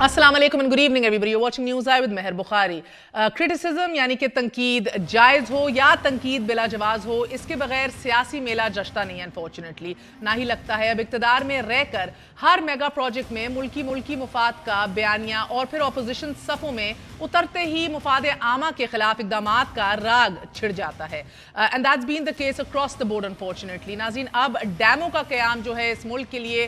अस्सलाम वालेकुम and good evening everybody, you watching News I with Meher Bukhari. Criticism यानी कि तनकीद जायज़ हो या तनकीद बिला जवाज़ हो, इसके बगैर सियासी मेला जश्ता नहीं है अनफॉर्चुनेटली। ना ही लगता है अब इक़्तिदार में रहकर हर मेगा प्रोजेक्ट में मुल्की मुफाद का बयानिया और फिर अपोजिशन सफ़ों में उतरते ही मुफाद आमा के खिलाफ इक़दामात का राग छिड़ जाता है। And that's been the case across the board unfortunately. नाज़रीन, अब डैमों का क़याम जो है इस मुल्क के लिए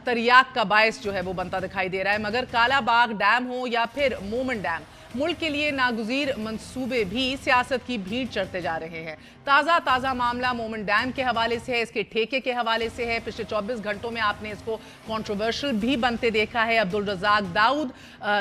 तरियाक का बायस जो है वो बनता दिखाई दे रहा है, मगर कालाबाग डैम हो या फिर मोमन डैम, मुल्क के लिए नागुज़ीर मंसूबे भी सियासत की भीड़ चढ़ते जा रहे हैं। ताज़ा मामला मोमन डैम के हवाले से है, इसके ठेके के हवाले से है। पिछले 24 घंटों में आपने इसको कंट्रोवर्शियल भी बनते देखा है। अब्दुल रज़ाक दाऊद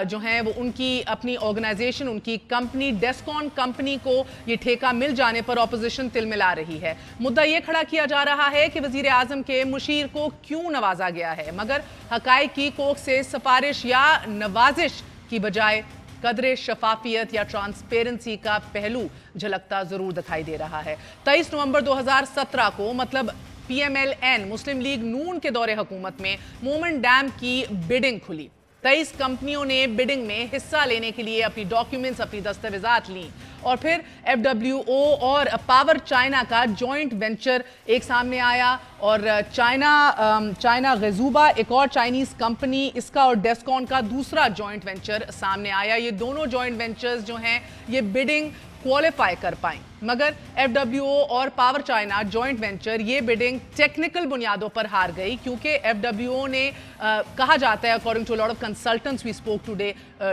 जो हैं वो उनकी अपनी ऑर्गेनाइजेशन, उनकी कंपनी डेस्कॉन कंपनी को ये ठेका मिल जाने पर अपोजिशन तिलमिला रही है। मुद्दा ये खड़ा किया जा रहा है कि वज़ीर आज़म के मुशीर को क्यों नवाजा गया है, मगर हक़ाइक़ की कोख से सिफारिश या नवाजिश की बजाय कदरे शफाफियत या ट्रांसपेरेंसी का पहलू झलकता जरूर दिखाई दे रहा है। 23 नवंबर 2017 को मतलब PMLN मुस्लिम लीग नून के दौरे हुकूमत में मोमन डैम की बिडिंग खुली। 23 कंपनियों ने बिडिंग में हिस्सा लेने के लिए अपनी डॉक्यूमेंट्स, अपनी दस्तावेजात ली और फिर FWO और पावर चाइना का जॉइंट वेंचर एक सामने आया और चाइना गजूबा एक और चाइनीज कंपनी, इसका और डेस्कॉन का दूसरा जॉइंट वेंचर सामने आया। ये दोनों जॉइंट वेंचर्स जो हैं ये बिडिंग क्वालिफाई कर पाएं, मगर FWO और पावर चाइना जॉइंट वेंचर ये बिडिंग टेक्निकल बुनियादों पर हार गई, क्योंकि FWO ने कहा जाता है according to lot of consultants we spoke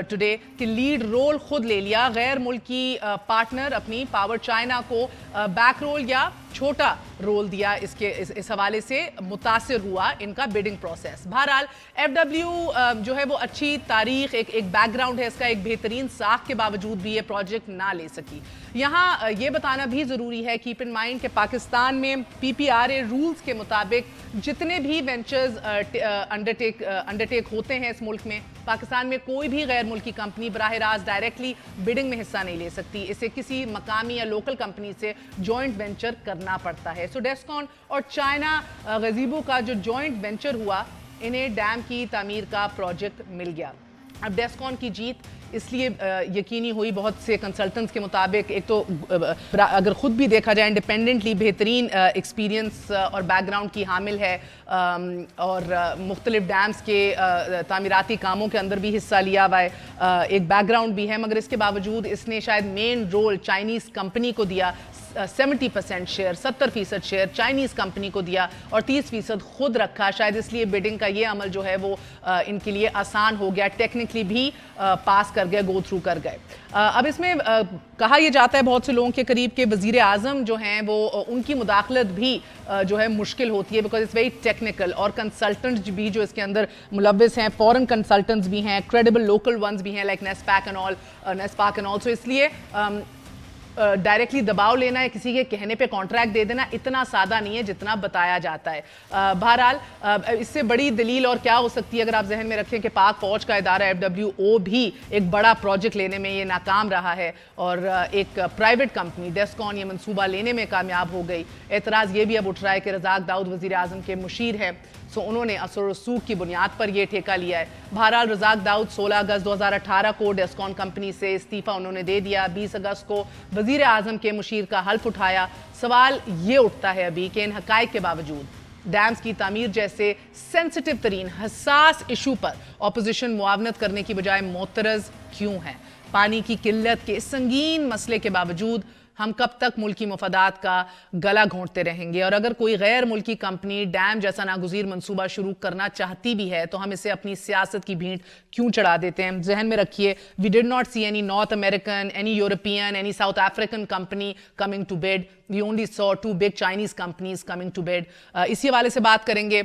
today कि लीड रोल खुद ले लिया। गैर मुल्की पार्टनर अपनी पावर चाइना को बैक रोल या छोटा रोल दिया। इस हवाले से मुतासिर हुआ इनका बिडिंग प्रोसेस। बहरहाल FWO जो है वो अच्छी तारीख, एक बैकग्राउंड है इसका, एक बेहतरीन साख के बावजूद भी ये प्रोजेक्ट ना ले सकी। यहाँ ये बताना भी ज़रूरी है, कीप इन माइंड कि पाकिस्तान में PPRA रूल्स के मुताबिक जितने भी वेंचर्स अंडरटेक होते हैं इस मुल्क में, पाकिस्तान में कोई भी गैर मुल्की कंपनी बराह रास्त डायरेक्टली बिडिंग में हिस्सा नहीं ले सकती। इसे किसी मकामी या लोकल कंपनी से जॉइंट वेंचर करना पड़ता है। सो डेस्कॉन और चाइना गजीबो का जो जॉइंट वेंचर हुआ, इन्हें डैम की तामीर का प्रोजेक्ट मिल गया। अब डेस्कॉन की जीत इसलिए यकीनी हुई बहुत से कंसल्टेंट्स के मुताबिक, एक तो अगर ख़ुद भी देखा जाए इंडिपेंडेंटली बेहतरीन एक्सपीरियंस और बैकग्राउंड की हामिल है और मुख्तलिफ डैम्स के तामीराती कामों के अंदर भी हिस्सा लिया हुआ है, एक बैकग्राउंड भी है, मगर इसके बावजूद इसने शायद मेन रोल चाइनीज़ कंपनी को दिया। 70% शेयर, 70% शेयर चाइनीज़ कंपनी को दिया और 30% खुद रखा। शायद इसलिए बिडिंग का ये अमल जो है वो इनके लिए आसान हो गया, टेक्निकली भी पास कर गए, गो थ्रू कर गए। अब इसमें कहा यह जाता है बहुत से लोगों के करीब के वज़ीर आज़म जो हैं वो उनकी मुदाखलत भी जो है मुश्किल होती है, बिकॉज इट्स वेरी टेक्निकल, और कंसल्टेंट्स भी जो इसके अंदर मुलव्वस हैं, फॉरेन कंसल्टेंट्स भी हैं, क्रेडिबल लोकल वंस भी हैं लाइक नेस्पाक एंड ऑल। सो इसलिए डायरेक्टली दबाव लेना है, किसी के कहने पे कॉन्ट्रैक्ट दे देना इतना सादा नहीं है जितना बताया जाता है। बहरहाल इससे बड़ी दलील और क्या हो सकती है अगर आप जहन में रखें कि पाक फौज का इदारा FWO भी एक बड़ा प्रोजेक्ट लेने में ये नाकाम रहा है और एक प्राइवेट कंपनी डेस्कॉन ये मंसूबा लेने में कामयाब हो गई। एतराज़ ये भी अब उठ रहा है कि रज़ाक दाऊद वज़ीर आज़म के मुशीर है, सो उन्होंने असर रसूख की बुनियाद पर यह ठेका लिया है। बहरहाल रज़ाक दाऊद 16 अगस्त 2018 को डेस्कॉन कंपनी से इस्तीफ़ा उन्होंने दे दिया। 20 अगस्त को वज़ीर आज़म के मुशीर का हल्फ उठाया। सवाल ये उठता है अभी कि इन हक़ाइक़ के बावजूद डैम्स की तामीर जैसे सेंसिटिव तरीन हसास इशू पर अपोजिशन मुआवनत करने की बजाय मोतरज़ क्यों है? पानी की किल्लत के संगीन मसले के बावजूद हम कब तक मुल्की मफादात का गला घोंटते रहेंगे? और अगर कोई गैर मुल्की कंपनी डैम जैसा नागुज़ीर मंसूबा शुरू करना चाहती भी है तो हम इसे अपनी सियासत की भीड़ क्यों चढ़ा देते हैं? जहन में रखिए, we did not see any North American, any European, any South African company coming to bid. We only saw 2 big Chinese companies coming to bid. इसी हवाले से बात करेंगे,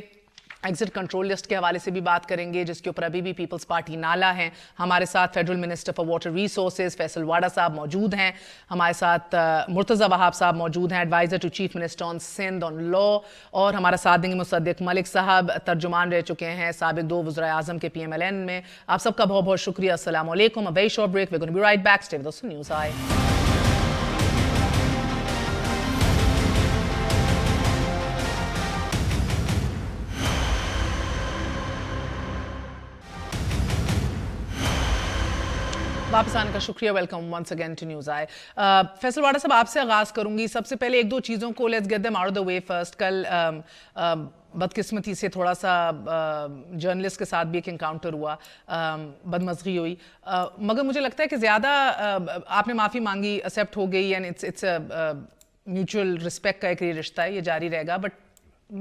एग्जिट कंट्रोल लिस्ट के हवाले से भी बात करेंगे, जिसके ऊपर अभी भी पीपल्स पार्टी नाला है। हमारे साथ federal minister for water resources Faisal Vawda साहब मौजूद हैं, हमारे साथ मुर्तज़ा वहाब साहब मौजूद हैं, adviser to chief minister on Sindh on law, और हमारा साथ देंगे मुसद्दिक मलिक साहब, तर्जुमान रह चुके हैं साबिक 2 वज़ीर आज़म के PMLN में। आप सबका बहुत बहुत शुक्रिया। अस्सलाम वालेकुम। A very short break, we are going to be right back. Stay with us on news I. वापस आने का शुक्रिया. Welcome once again to news I. Faisal Vawda साहब, आपसे आगाज़ करूंगी. सबसे पहले एक दो चीज़ों को let's get them out of the way first. कल बदकिस्मती से थोड़ा सा जर्नलिस्ट के साथ भी एक इनकाउंटर हुआ, बदमज़गी हुई, मगर मुझे लगता है कि ज़्यादा आपने माफ़ी मांगी, एक्सेप्ट हो गई, एंड इट्स म्यूचुअल रिस्पेक्ट का एक रिश्ता है, ये जारी रहेगा. बट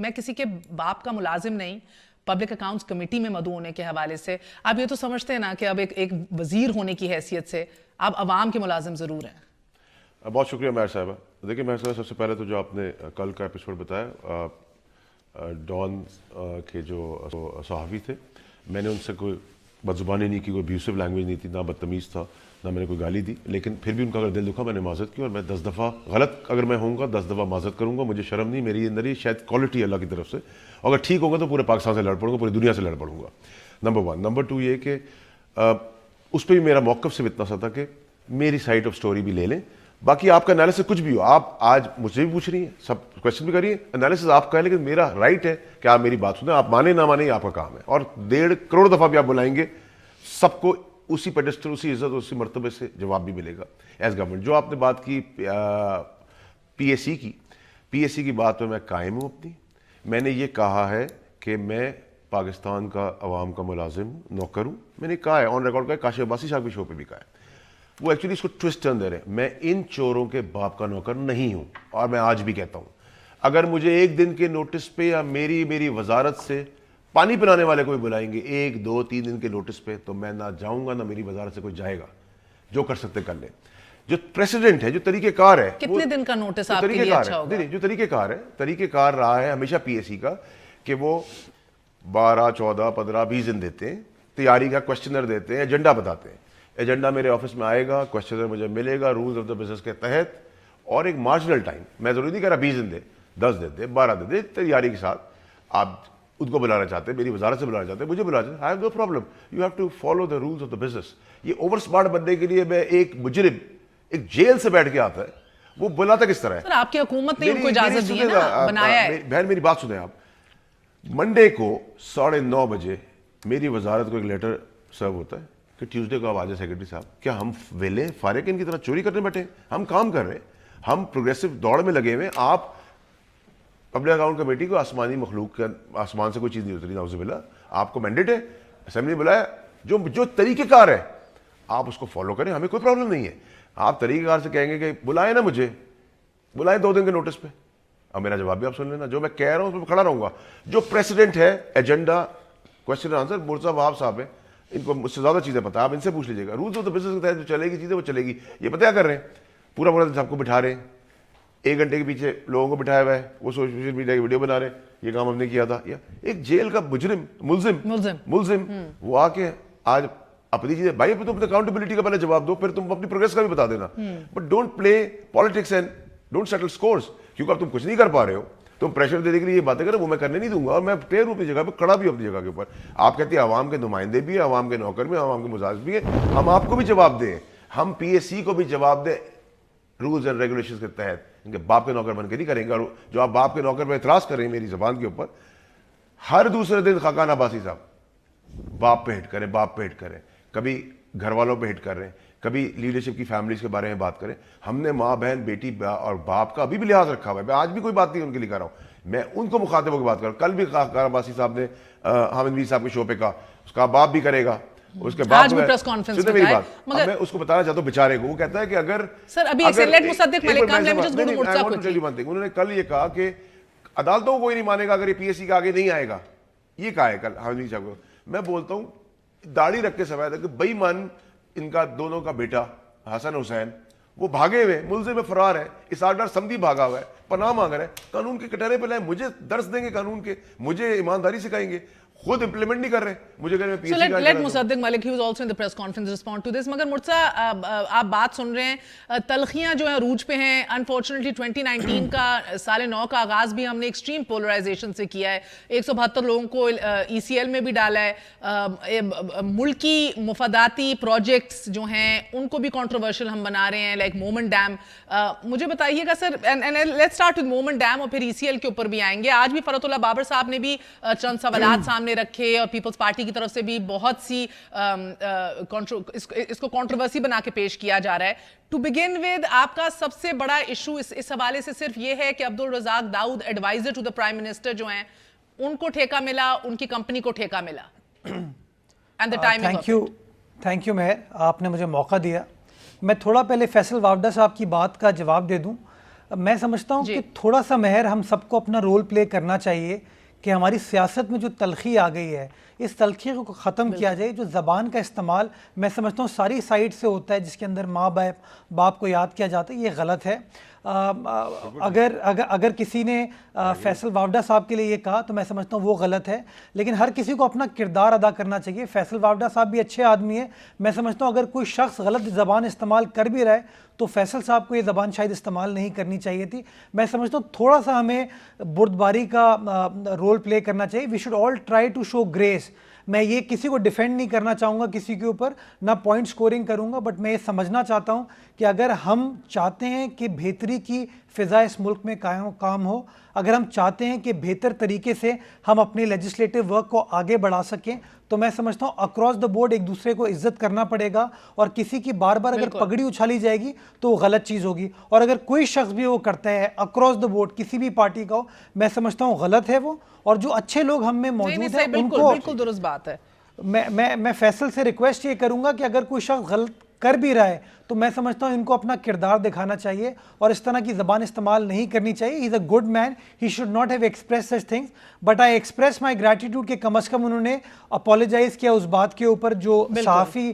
मैं किसी के बाप का मुलाजिम नहीं, पब्लिक अकाउंट्स कमेटी में मदऊ होने के हवाले से आप ये तो समझते हैं ना कि अब एक वजीर होने की हैसियत से आप अवाम के मुलाजिम ज़रूर हैं. बहुत शुक्रिया महर साहिबा. देखिए महर साहिबा, सबसे पहले तो जो आपने कल का एपिसोड बताया, डॉन के जो सहाफ़ी थे, मैंने उनसे कोई बदजुबानी नहीं की, कोई अब्यूसिव लैंग्वेज नहीं थी, ना बदतमीज़ था, ना मैंने कोई गाली दी. लेकिन फिर भी उनका अगर दिल दुखा, मैंने माज़रत की, और मैं 10 दफ़ा गलत अगर मैं होऊंगा 10 दफ़ा माज़रत करूंगा. मुझे शर्म नहीं, मेरी अंदर ही शायद क्वालिटी अल्लाह की तरफ से. अगर ठीक होगा तो पूरे पाकिस्तान से लड़ पड़ूंगा, पूरी दुनिया से लड़ पड़ूंगा. नंबर 1. नंबर 2 ये कि उस पर भी मेरा मौक़िफ़ सिर्फ इतना सा था कि मेरी साइड ऑफ स्टोरी भी ले लें. बाकी आपका एनालिसिस कुछ भी हो, आप आज मुझसे भी पूछ रही हैं, सब क्वेश्चन भी करिए, एनालिसिस आपका है, लेकिन मेरा राइट है कि आप मेरी बात सुनें. आप माने ना माने, आपका काम है. और 1.5 करोड़ दफ़ा भी आप बुलाएंगे, सबको उसी पेडेस्टल, उसी इज्जत, उसी मर्तबे से जवाब भी मिलेगा एज गवर्नमेंट. जो आपने बात की पीएससी की बात में मैं कायम हूँ अपनी. मैंने ये कहा है कि मैं पाकिस्तान का अवाम का मुलाजिम हूँ, नौकर हूँ. मैंने कहा है, ऑन रिकॉर्ड कहा है, काशिफ अब्बासी साहब के शो पे भी कहा है. वो एक्चुअली इसको ट्विस्ट टर्न दे रहे हैं. मैं इन चोरों के बाप का नौकर नहीं हूँ, और मैं आज भी कहता हूँ, अगर मुझे एक दिन के नोटिस पे या मेरी वजारत से पानी पिलाने वाले को भी बुलाएंगे 1, 2, 3 दिन के नोटिस पे, तो मैं ना जाऊंगा, ना मेरी वजारत से कोई जाएगा. जो कर सकते कर ले. जो प्रेसिडेंट है, जो तरीकेकार है, कितने दिन का नोटिस आपके लिए अच्छा होगा? नहीं, जो तरीकेकार रहा है हमेशा पीएससी का, कि वो 12, 14, 15, 20 दिन देते हैं, तैयारी का क्वेश्चनर देते हैं, एजेंडा बताते हैं. एजेंडा मेरे ऑफिस में आएगा, क्वेश्चनर मुझे मिलेगा रूल्स ऑफ द बिजनेस के तहत, और एक मार्जिनल टाइम. मैं जरूरी नहीं कह रहा 20 दिन दे, 10 दे दे, 12 दे दे, तैयारी के साथ. आप उनको बुलाना चाहते हैं, मेरी वजारत से बुलाना चाहते हैं, मुझे बुला चाहते हैं, I have no problem. You have to follow the rules of the business. ये ओवर स्मार्ट बनने के लिए मैं एक मुजरिम एक जेल से बैठ के आता है, वो बुलाता किस तरह है? सर, आपकी हुकूमत ने उनको इजाजत दी है ना, बनाया है. बहन मेरी बात सुने आप. मंडे को 9:30 बजे मेरी वजारत को एक लेटर सर्व होता है कि ट्यूसडे को आप आ जाए सेक्रेटरी साहब. क्या हम वेले फारिग इनकी तरह चोरी करने बैठे? हम काम कर रहे हैं, हम प्रोग्रेसिव दौड़ में लगे हुए. आप पब्लिक अकाउंट कमेटी को आसमानी मखलूक के आसमान से कोई चीज़ नहीं उतरी, नाउज़ुबिल्लाह. आपको मैंडेट है, असेंबली बुलाया, जो तरीकेकार है आप उसको फॉलो करें, हमें कोई प्रॉब्लम नहीं है. आप तरीकेकार से कहेंगे कि बुलाए ना, मुझे बुलाएं 2 दिन के नोटिस पे, अब मेरा जवाब भी आप सुन लेना. जो मैं कह रहा हूँ उस पर खड़ा रहूंगा. जो प्रेसिडेंट है, एजेंडा, क्वेश्चन आंसर, मुर्जा वहाब साहब है, इनको मुझसे ज़्यादा चीज़ें पता है, आप इनसे पूछ लीजिएगा. रूल्स ऑफ द बिजनेस के तहत जो चलेगी चीज़ें वो चलेगी. ये पता क्या कर रहे हैं? पूरा दिन सबको बिठा रहे हैं, 1 घंटे के पीछे लोगों को बिठाया हुआ है, वो सोशल मीडिया की वीडियो बना रहे हैं. ये काम हमने किया था. या एक जेल का मुलजिम वो आके आज अपनी चीजें, भाई तुम अपनी अकाउंटेबिलिटी का पहले जवाब दो, फिर तुम अपनी प्रोग्रेस का भी बता देना. But don't play politics and don't settle scores. क्योंकि अब तुम कुछ नहीं कर पा रहे हो, तुम प्रेशर देने के लिए ये बातें करो, वो मैं करने नहीं दूंगा. और मैं क्लियर हूं अपनी जगह पर, खड़ा भी अपनी जगह के ऊपर. आप कहते हैं आवाम के नुमाइंदे भी है, आवाम के नौकर भी, आवाम के मुजाहिद भी है. हम आपको भी जवाब दें, हम पीएससी को भी जवाब दें रूल्स एंड रेगुलेशंस के तहत. इनके बाप के नौकर बन के नहीं करेंगे. और जो आप बाप के नौकर पर एतराज कर रहे हैं मेरी जबान के ऊपर, हर दूसरे दिन खाकान अब्बासी साहब बाप पे हिट करें, कभी घर वालों पे हिट कर रहे हैं, कभी लीडरशिप की फैमिलीज के बारे में बात करें. हमने माँ बहन बेटी और बाप का अभी भी लिहाज रखा हुआ है. मैं आज भी कोई बात नहीं उनके लिए कर रहा हूँ, मैं उनको मुखातिब होकर बात कर रहा हूँ. कल भी खाकान अब्बासी साहब ने हामिद मीर साहब के शो पे कहा, उसका बाप भी करेगा, उसके बाद प्रेस कॉन्फ्रेंस में मेरी बात. मैं उसको बताना चाहता हूँ बेचारे को. वो कहता है कि अगर सर अभी उन्होंने कल ये कहा कि अदालतों को कोई नहीं मानेगा अगर ये पीएससी के आगे नहीं आएगा. ये कहा है कल हामिद मीर साहब को. मैं बोलता हूँ दाढ़ी रख के सवाल है कि बेईमान इनका दोनों का बेटा हसन हुसैन वो भागे हुए, मुल्जिम में फरार है, इस आर्डर समधी भागा हुआ है, पनाह मांग रहा है, कानून के कटहरे पे लाए, मुझे दर्स देंगे कानून के, मुझे ईमानदारी सिखाएंगे, खुद इंप्लीमेंट नहीं कर रहे. मुझे कह रहे हैं so let Mossadegh Malik, he was also in the press conference, respond to this. मगर मुर्तज़ा आप बात सुन रहे हैं, तलखियां जो है रूज पे हैं. अनफॉर्चुनेटली 2019 का साल नौ का आगाज भी हमने एक्सट्रीम पोलराइजेशन से किया है. 172 लोगों को ECL में भी डाला है. मुल्की मुफादाती प्रोजेक्ट्स जो हैं उनको भी कंट्रोवर्शियल हम बना रहे हैं, लाइक मोमेंट डैम. मुझे बताइएगा sir, let's start with moment dam और फिर ECL के ऊपर भी आएंगे. आज भी फरतुल्लाह बाबर साहब ने भी चंद सवालात सामने سامنے رکھے اور پیپلز پارٹی کی طرف سے بھی بہت سی اس کو کنٹروورسی بنا کے پیش کیا جا رہا ہے. ٹو بگن ود آپ کا سب سے بڑا ایشو اس حوالے سے صرف یہ ہے کہ Abdul Razzaq Dawood adviser to the prime minister جو ہیں ان کو ٹھیکہ ملا, ان کی کمپنی کو ٹھیکہ ملا. And the timing. Thank you مہر, آپ نے مجھے موقع دیا. میں تھوڑا پہلے فیصل وافدہ صاحب کی بات کا جواب دے دوں. میں سمجھتا ہوں کہ تھوڑا سا مہر ہم سب کو اپنا رول پلے کرنا چاہیے کہ ہماری سیاست میں جو تلخی آ گئی ہے اس تلخی کو ختم کیا جائے. جو زبان کا استعمال میں سمجھتا ہوں ساری سائڈ سے ہوتا ہے جس کے اندر ماں باپ کو یاد کیا جاتا ہے, یہ غلط ہے. اگر کسی نے فیصل وافدہ صاحب کے لیے یہ کہا تو میں سمجھتا ہوں وہ غلط ہے, لیکن ہر کسی کو اپنا کردار ادا کرنا چاہیے. فیصل وافدہ صاحب بھی اچھے آدمی ہیں. میں سمجھتا ہوں اگر کوئی شخص غلط زبان استعمال کر بھی رہا ہے تو فیصل صاحب کو یہ زبان شاید استعمال نہیں کرنی چاہیے تھی. میں سمجھتا ہوں تھوڑا سا ہمیں بردباری کا رول پلے کرنا چاہیے. We should all try to show grace. میں یہ کسی کو ڈیفینڈ نہیں کرنا چاہوں گا کسی کے اوپر, نہ پوائنٹ سکورنگ کروں گا, بٹ میں یہ سمجھنا چاہتا ہوں کہ اگر ہم چاہتے ہیں کہ بہتری کی فضا اس ملک میں کام ہو, اگر ہم چاہتے ہیں کہ بہتر طریقے سے ہم اپنے لیجسلیٹو ورک کو آگے بڑھا سکیں, تو میں سمجھتا ہوں اکراس دا بورڈ ایک دوسرے کو عزت کرنا پڑے گا. اور کسی کی بار بار اگر پگڑی اچھالی جائے گی تو وہ غلط چیز ہوگی. اور اگر کوئی شخص بھی وہ کرتا ہے اکراس دا بورڈ کسی بھی پارٹی کا ہو, میں سمجھتا ہوں غلط ہے وہ. اور جو اچھے لوگ ہم میں موجود ہیں ان کو, بالکل درست بات ہے. میں فیصل سے ریکویسٹ یہ کروں گا کہ اگر کوئی شخص غلط کر بھی رہا ہے تو میں سمجھتا ہوں ان کو اپنا کردار دکھانا چاہیے اور اس طرح کی زبان استعمال نہیں کرنی چاہیے. He is a good man, he should not have expressed such things, but I express my gratitude کہ کم از کم انہوں نے اپولوجائز کیا اس بات کے اوپر جو صحافی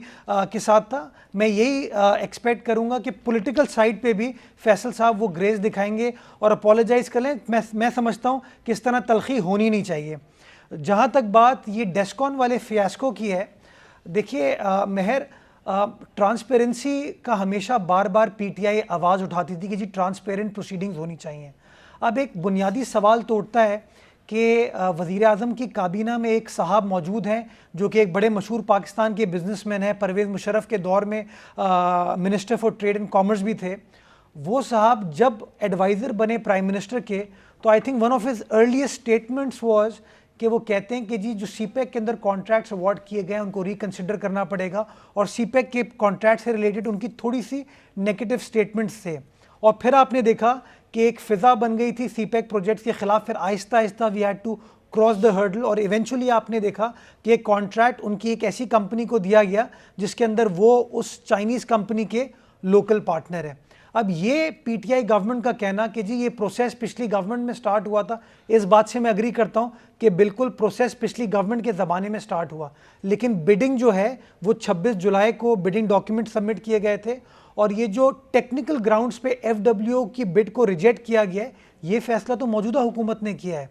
کے ساتھ تھا. میں یہی ایکسپیکٹ کروں گا کہ پولیٹیکل سائڈ پہ بھی فیصل صاحب وہ گریس دکھائیں گے اور اپولوجائز کر لیں. میں سمجھتا ہوں کہ اس طرح تلخی ہونی نہیں چاہیے. جہاں تک بات یہ ڈیسکون والے فیاسکو کی ہے, دیکھیے مہر, ٹرانسپیرنسی کا ہمیشہ بار بار پی ٹی آئی آواز اٹھاتی تھی کہ جی ٹرانسپیرنٹ پروسیڈنگز ہونی چاہیے. اب ایک بنیادی سوال تو اٹھتا ہے کہ وزیر اعظم کی کابینہ میں ایک صاحب موجود ہیں جو کہ ایک بڑے مشہور پاکستان کے بزنس مین ہیں, پرویز مشرف کے دور میں minister for trade and commerce بھی تھے. وہ صاحب جب ایڈوائزر بنے پرائم منسٹر کے تو I think one of his earliest statements was کہ وہ کہتے ہیں کہ جی جو سی پیک کے اندر کانٹریکٹس اوارڈ کیے گئے ہیں ان کو ریکنسیڈر کرنا پڑے گا, اور سی پیک کے کانٹریکٹ سے ریلیٹڈ ان کی تھوڑی سی نیگیٹو اسٹیٹمنٹس تھے. اور پھر آپ نے دیکھا کہ ایک فضا بن گئی تھی سی پیک پروجیکٹس کے خلاف, پھر آہستہ آہستہ we had to cross the hurdle, اور ایونچولی آپ نے دیکھا کہ ایک کانٹریکٹ ان کی ایک ایسی کمپنی کو دیا گیا جس کے اندر وہ اس چائنیز کمپنی کے لوکل پارٹنر ہیں. اب یہ پی ٹی آئی گورنمنٹ کا کہنا کہ جی یہ پروسیس پچھلی گورنمنٹ میں سٹارٹ ہوا تھا, اس بات سے میں اگری کرتا ہوں کہ بالکل پروسیس پچھلی گورنمنٹ کے زمانے میں سٹارٹ ہوا, لیکن بڈنگ جو ہے وہ 26 جولائی کو بڈنگ ڈاکیومنٹ سبمٹ کیے گئے تھے, اور یہ جو ٹیکنیکل گراؤنڈز پہ ایف ڈبلیو او کی بڈ کو ریجیکٹ کیا گیا ہے, یہ فیصلہ تو موجودہ حکومت نے کیا ہے.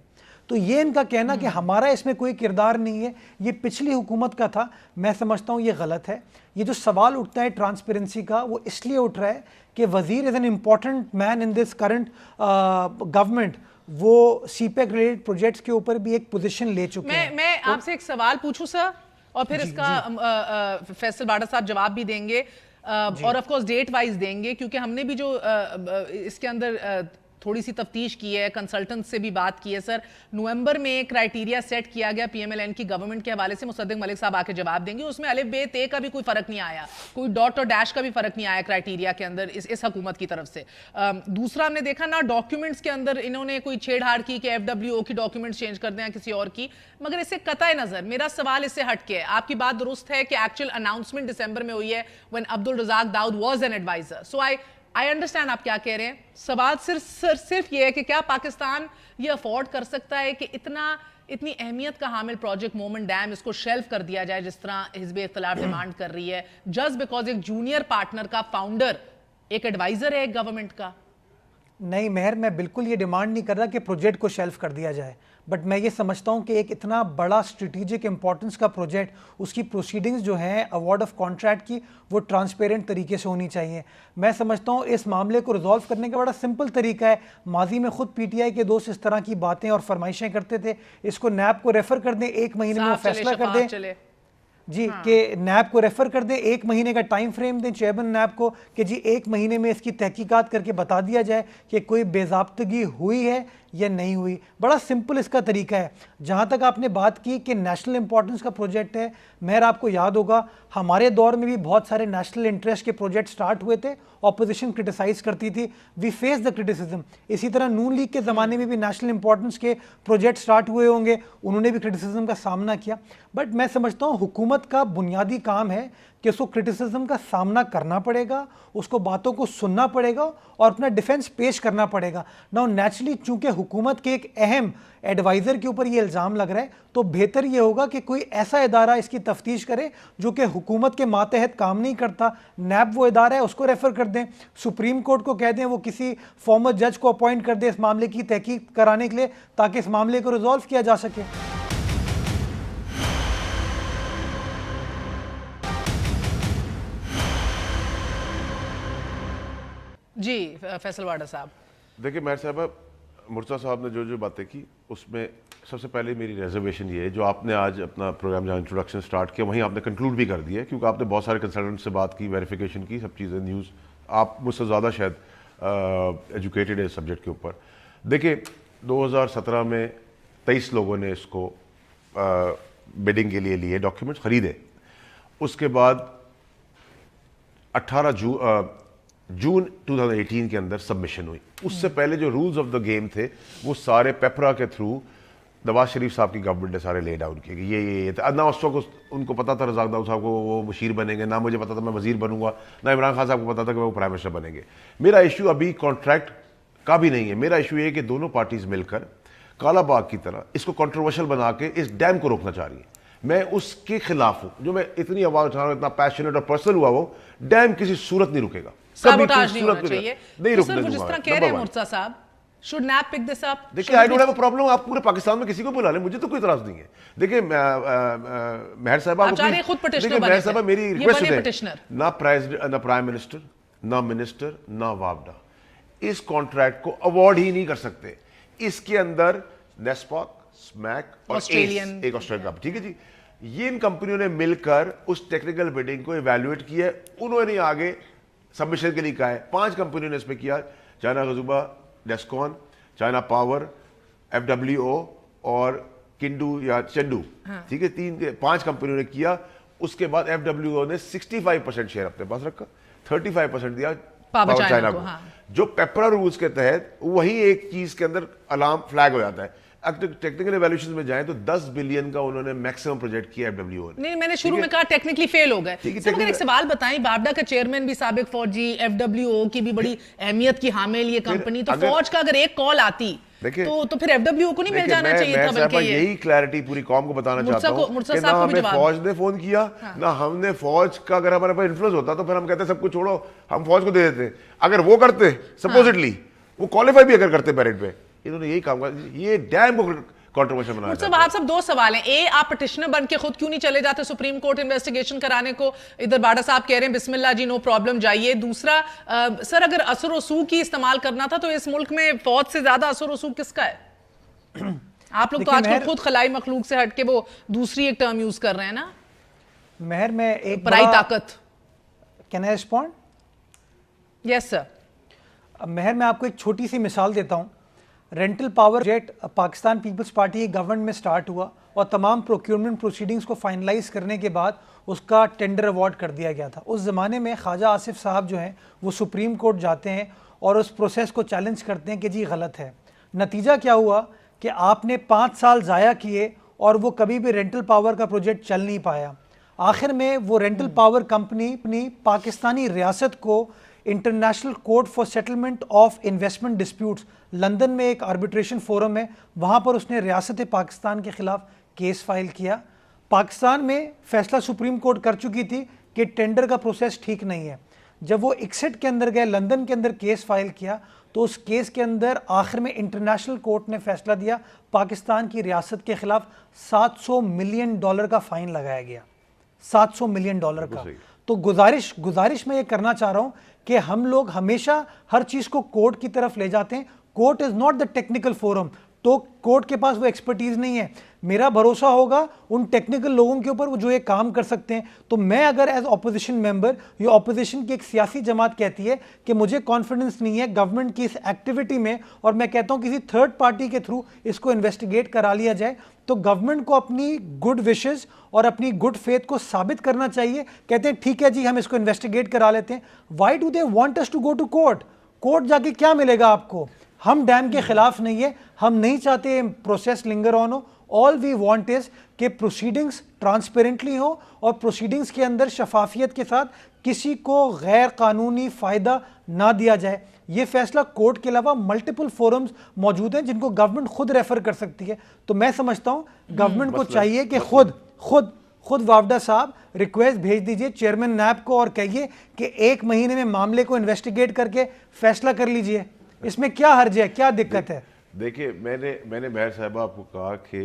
تو یہ ان کا کہنا کہ ہمارا اس میں کوئی کردار نہیں ہے, یہ پچھلی حکومت کا تھا, میں سمجھتا ہوں یہ غلط ہے. یہ جو سوال اٹھتا ہے ٹرانسپیرنسی کا وہ اس لیے اٹھ رہا ہے کہ وزیر is an important man in this current government, وہ سی پیک ریلیٹڈ پروجیکٹس کے اوپر بھی ایک پوزیشن لے چکے ہیں. میں آپ سے ایک سوال پوچھوں سر, اور پھر اس کا فیصل وافدہ صاحب جواب بھی دیں گے, اور آف کورس ڈیٹ وائز دیں گے, کیونکہ ہم نے بھی جو اس کے اندر تھوڑی سی تفتیش کی ہے, کنسلٹنٹ سے بھی بات کی ہے. سر نومبر میں کرائیٹیریا سیٹ کیا گیا پی ایم ایل این کی گورنمنٹ کے حوالے سے, مصدق ملک صاحب آ کے جواب دیں گے. اس میں الف بے تے کا بھی کوئی فرق نہیں آیا, کوئی ڈاٹ اور ڈیش کا بھی فرق نہیں آیا کرائیٹیریا کے اندر اس حکومت کی طرف سے. دوسرا ہم نے دیکھا نا ڈاکیومنٹس کے اندر انہوں نے کوئی چھیڑ ہاڑ کی کہ ایف ڈبلیو او کی ڈاکیومنٹس چینج کر دیں کسی اور کی, مگر اس سے قطع نظر میرا سوال اس سے ہٹ کے ہے. آپ کی بات درست ہے کہ ایکچوئل اناؤنسمنٹ دسمبر میں ہوئی ہے when Abdul Razzaq Dawood was an advisor. So I understand آپ کیا کہہ رہے ہیں. سوال صرف یہ ہے کہ کیا پاکستان یہ افورڈ کر سکتا ہے کہ اتنی اہمیت کا حامل پروجیکٹ مومن ڈیم اس کو شیلف کر دیا جائے جس طرح حزب اختلاف ڈیمانڈ کر رہی ہے, جسٹ بیکاز ایک جونیئر پارٹنر کا فاؤنڈر ایک ایڈوائزر ہے ایک گورنمنٹ کا. نہیں مہر, میں بالکل یہ ڈیمانڈ نہیں کر رہا کہ پروجیکٹ کو شیلف کر دیا جائے, بٹ میں یہ سمجھتا ہوں کہ ایک اتنا بڑا اسٹریٹجک امپورٹنس کا پروجیکٹ, اس کی پروسیڈنگز جو ہیں اوارڈ آف کانٹریکٹ کی وہ ٹرانسپیرنٹ طریقے سے ہونی چاہیے. میں سمجھتا ہوں اس معاملے کو ریزالو کرنے کا بڑا سمپل طریقہ ہے. ماضی میں خود پی ٹی آئی کے دوست اس طرح کی باتیں اور فرمائشیں کرتے تھے, اس کو نیب کو ریفر کر دیں, 1 مہینے میں وہ فیصلہ کر دیں. جی کہ نیب کو ریفر کر دیں, 1 مہینے کا ٹائم فریم دیں چیئرمین نیب کو کہ جی 1 مہینے میں اس کی تحقیقات کر کے بتا دیا جائے کہ کوئی بے ضابطگی ہوئی ہے یا نہیں ہوئی. بڑا سمپل اس کا طریقہ ہے. جہاں تک آپ نے بات کی کہ نیشنل امپورٹنس کا پروجیکٹ ہے, مہر آپ کو یاد ہوگا ہمارے دور میں بھی بہت سارے نیشنل انٹرسٹ کے پروجیکٹ سٹارٹ ہوئے تھے, اپوزیشن کرٹیسائز کرتی تھی, وی فیس دا کرٹیسزم. اسی طرح نون لیگ کے زمانے میں بھی نیشنل امپورٹنس کے پروجیکٹ سٹارٹ ہوئے ہوں گے, انہوں نے بھی کرٹیسزم کا سامنا کیا. بٹ میں سمجھتا ہوں حکومت کا بنیادی کام ہے کہ اس کو کرٹیسزم کا سامنا کرنا پڑے گا, اس کو باتوں کو سننا پڑے گا اور اپنا ڈیفنس پیش کرنا پڑے گا. ناؤ نیچرلی چونکہ حکومت کے ایک اہم ایڈوائزر کے اوپر یہ الزام لگ رہا ہے تو بہتر یہ ہوگا کہ کوئی ایسا ادارہ اس کی تفتیش کرے جو کہ حکومت کے ماتحت کام نہیں کرتا. نیب وہ ادارہ ہے, اس کو ریفر کر دیں, سپریم کورٹ کو کہہ دیں وہ کسی فارمر جج کو اپوائنٹ کر دے اس معاملے کی تحقیق کرانے کے لیے تاکہ اس معاملے کو ریزالو کیا جا سکے. جی فیصل واڈا صاحب. دیکھیں مہر صاحبہ, مرتضیٰ صاحب نے جو باتیں کی اس میں سب سے پہلے میری ریزرویشن یہ ہے, جو آپ نے آج اپنا پروگرام جہاں انٹروڈکشن سٹارٹ کیا وہیں آپ نے کنکلوڈ بھی کر دیا ہے, کیونکہ آپ نے بہت سارے کنسلٹنٹ سے بات کی, ویریفیکیشن کی, سب چیزیں, نیوز, آپ مجھ سے زیادہ شاید ایجوکیٹڈ ہے اس سبجیکٹ کے اوپر. دیکھیں 2017 میں 23 لوگوں نے اس کو بیڈنگ کے لیے لیے, ڈاکیومنٹس خریدے. اس کے بعد 18 جون 2018 کے اندر سبمیشن ہوئی. اس سے پہلے جو رولز آف دا گیم تھے وہ سارے پیپرا کے تھرو نواز شریف صاحب کی گورنمنٹ نے سارے لے ڈاؤن کیے. یہ نہ اس وقت ان کو پتا تھا رزاق داؤد صاحب کو وہ مشیر بنیں گے, نہ مجھے پتا تھا میں وزیر بنوں گا, نہ عمران خان صاحب کو پتا تھا کہ وہ پرائم منسٹر بنیں گے. میرا ایشو ابھی کانٹریکٹ کا بھی نہیں ہے. میرا ایشو یہ ہے کہ دونوں پارٹیز مل کر کالا باغ کی طرح اس کو کنٹروورشل بنا کے اس ڈیم کو روکنا چاہ رہی ہیں. میں اس کے خلاف ہوں. جو میں اتنی آواز اٹھا رہا ہوں, اتنا پیشنیٹ اور پرسنل ہوا وہ ڈیم کسی صورت نہیں رکے گا, سابوٹاج نہیں ہونا چاہیے. نہیں تو سر وہ جس طرح کہہ رہے ہیں مرتضیٰ صاحب, should NAB pick this up? دیکھیں I don't have a problem, آپ پورے پاکستان میں کسی کو بلا لیں, مجھے تو کوئی اعتراض نہیں ہے. دیکھیں مہر صاحبہ, آپ چاہ رہے ہیں خود پٹیشنر بنے, مہر صاحبہ میری ریکویسٹ ہے, پٹیشنر نہ پرائم منسٹر, نہ منسٹر, نہ وابڈا اس کانٹریکٹ کو اوارڈ ہی نہیں کر سکتے. اس کے اندر نیسپاک, اسمیک اور ایک آسٹریلین کپ, ٹھیک ہے جی, یہ ان کمپنیوں نے مل کر اس ٹیکنیکل بیڈنگ کو ایویلویٹ کیا ہے. انہوں نے آگے سبمیشن کے لیے کہا ہے. 5 کمپنیوں نے اس پہ کیا, China Gezhouba, Descon, China power, FWO اور کنڈو یا چنڈو, ٹھیک ہے, 5 کمپنیوں نے کیا. اس کے بعد FWO نے 65% شیئر اپنے پاس رکھا, 35% دیا پاور چائنا کو. جو پیپرا رولز کے تحت وہی ایک چیز کے اندر الارم فلیگ ہو جاتا ہے. ٹیکنیکل ایویلویشن میں جائیں تو 10 بلین کا انہوں نے میکسیمم پروجیکٹ کیا FWO نے. نہیں, میں نے شروع میں کہا ٹیکنیکلی فیل ہو گئے. مگر ایک سوال بتائیں, بابڈا کا چیئرمین بھی سابق فوجی, FWO کی بھی بڑی اہمیت کی حامل یہ کمپنی, تو فوج کا اگر ایک کال آتی تو پھر FWO کو نہیں مل جانا چاہیے تھا. بلکہ یہی کلیئرٹی پوری قوم کو بتانا چاہتا ہوں کہ نہ ہمیں فوج نے فون کیا, نہ ہم نے فوج کا, اگر ہمارے پاس انفلوئنس ہوتا تو پھر ہم کہتے سب کچھ چھوڑو ہم فوج کو دے دیتے. اگر وہ کرتے سپوزٹلی, وہ کوالیفائی بھی اگر کرتے میرٹ پہ, انہوں نے یہی کام کیا, یہ ڈیم کو کنٹروورشل بنایا جاتا ہے. آپ سب 2 سوال ہیں. آپ پٹیشنر بن کے خود کیوں نہیں چلے جاتے سپریم کورٹ انویسٹیگیشن کرانے کو؟ ادھر باڈا صاحب کہہ رہے ہیں بسم اللہ جی نو پرابلم جائیے. دوسرا سر, اگر اثر و رسوخ کی استعمال کرنا تھا تو اس ملک میں فوج سے زیادہ اثر و رسوخ کس کا ہے؟ آپ لوگ تو آج کل خود خلائی مخلوق سے ہٹ کے وہ دوسری ایک ٹرم یوز کر رہے ہیں نا, مہر میں ایک پرائی طاقت. Can I respond? Yes sir. Mehar میں آپ کو ایک چھوٹی سی مثال دیتا ہوں. Rental power project Pakistan Peoples Party کی گورنمنٹ میں سٹارٹ ہوا اور تمام پروکیورمنٹ پروسیڈنگز کو فائنلائز کرنے کے بعد اس کا ٹینڈر ایوارڈ کر دیا گیا تھا. اس زمانے میں خواجہ آصف صاحب جو ہیں وہ سپریم کورٹ جاتے ہیں اور اس پروسیس کو چیلنج کرتے ہیں کہ جی غلط ہے. نتیجہ کیا ہوا کہ آپ نے 5 سال ضائع کیے اور وہ کبھی بھی رینٹل پاور کا پروجیکٹ چل نہیں پایا. آخر میں وہ رینٹل پاور کمپنی پاکستانی ریاست کو international court for settlement of investment disputes, London میں ایک آربیٹریشن فورم ہے, وہاں پر اس نے ریاست پاکستان کے خلاف کیس فائل کیا. پاکستان میں فیصلہ سپریم کورٹ کر چکی تھی کہ ٹینڈر کا پروسیس ٹھیک نہیں ہے. جب وہ ایکسٹ کے اندر گئے, لندن کے اندر کیس فائل کیا, تو اس کیس کے اندر آخر میں انٹرنیشنل کورٹ نے فیصلہ دیا, پاکستان کی ریاست کے خلاف $700 ملین کا فائن لگایا گیا. $700 ملین کا. تو گزارش میں یہ کرنا چاہ رہا ہوں کہ ہم لوگ ہمیشہ ہر چیز کو کورٹ کی طرف لے جاتے ہیں. Court is not the technical forum. تو कोर्ट के पास वो एक्सपर्टीज नहीं है। मेरा भरोसा होगा उन टेक्निकल लोगों के ऊपर जो ये काम कर सकते हैं। तो मैं अगर एज ऑपोजिशन मेंबर, ये ऑपोजिशन की एक सियासी जमात कहती है कि मुझे कॉन्फिडेंस नहीं है गवर्नमेंट की इस एक्टिविटी में, और मैं कहता हूं किसी थर्ड पार्टी के थ्रू इसको इन्वेस्टिगेट करा लिया जाए, तो गवर्नमेंट को अपनी गुड विशेस और अपनी गुड फेथ को साबित करना चाहिए। कहते हैं ठीक है जी हम इसको इन्वेस्टिगेट करा लेते हैं। Why do they want us to go to court? Court जाके क्या मिलेगा आपको? हम डैम के खिलाफ नहीं है, हम नहीं चाहते प्रोसेस लिंगर ऑन हो। ऑल वी वांट इज कि प्रोसीडिंग्स ट्रांसपेरेंटली हो और प्रोसीडिंग्स के अंदर शफाफियत के साथ किसी को गैर कानूनी फ़ायदा ना दिया जाए। ये फैसला कोर्ट के अलावा मल्टीपल फोरम्स मौजूद हैं जिनको गवर्नमेंट खुद रेफर कर सकती है। तो मैं समझता हूँ गवर्नमेंट को चाहिए कि खुद वावडा साहब रिक्वेस्ट भेज दीजिए चेयरमैन नैब को और कहिए कि 1 महीने में मामले को इन्वेस्टिगेट करके फैसला कर लीजिए। इसमें क्या हर्ज है, क्या दिक्कत है? देखिए मैंने मेहर साहबा आपको कहा कि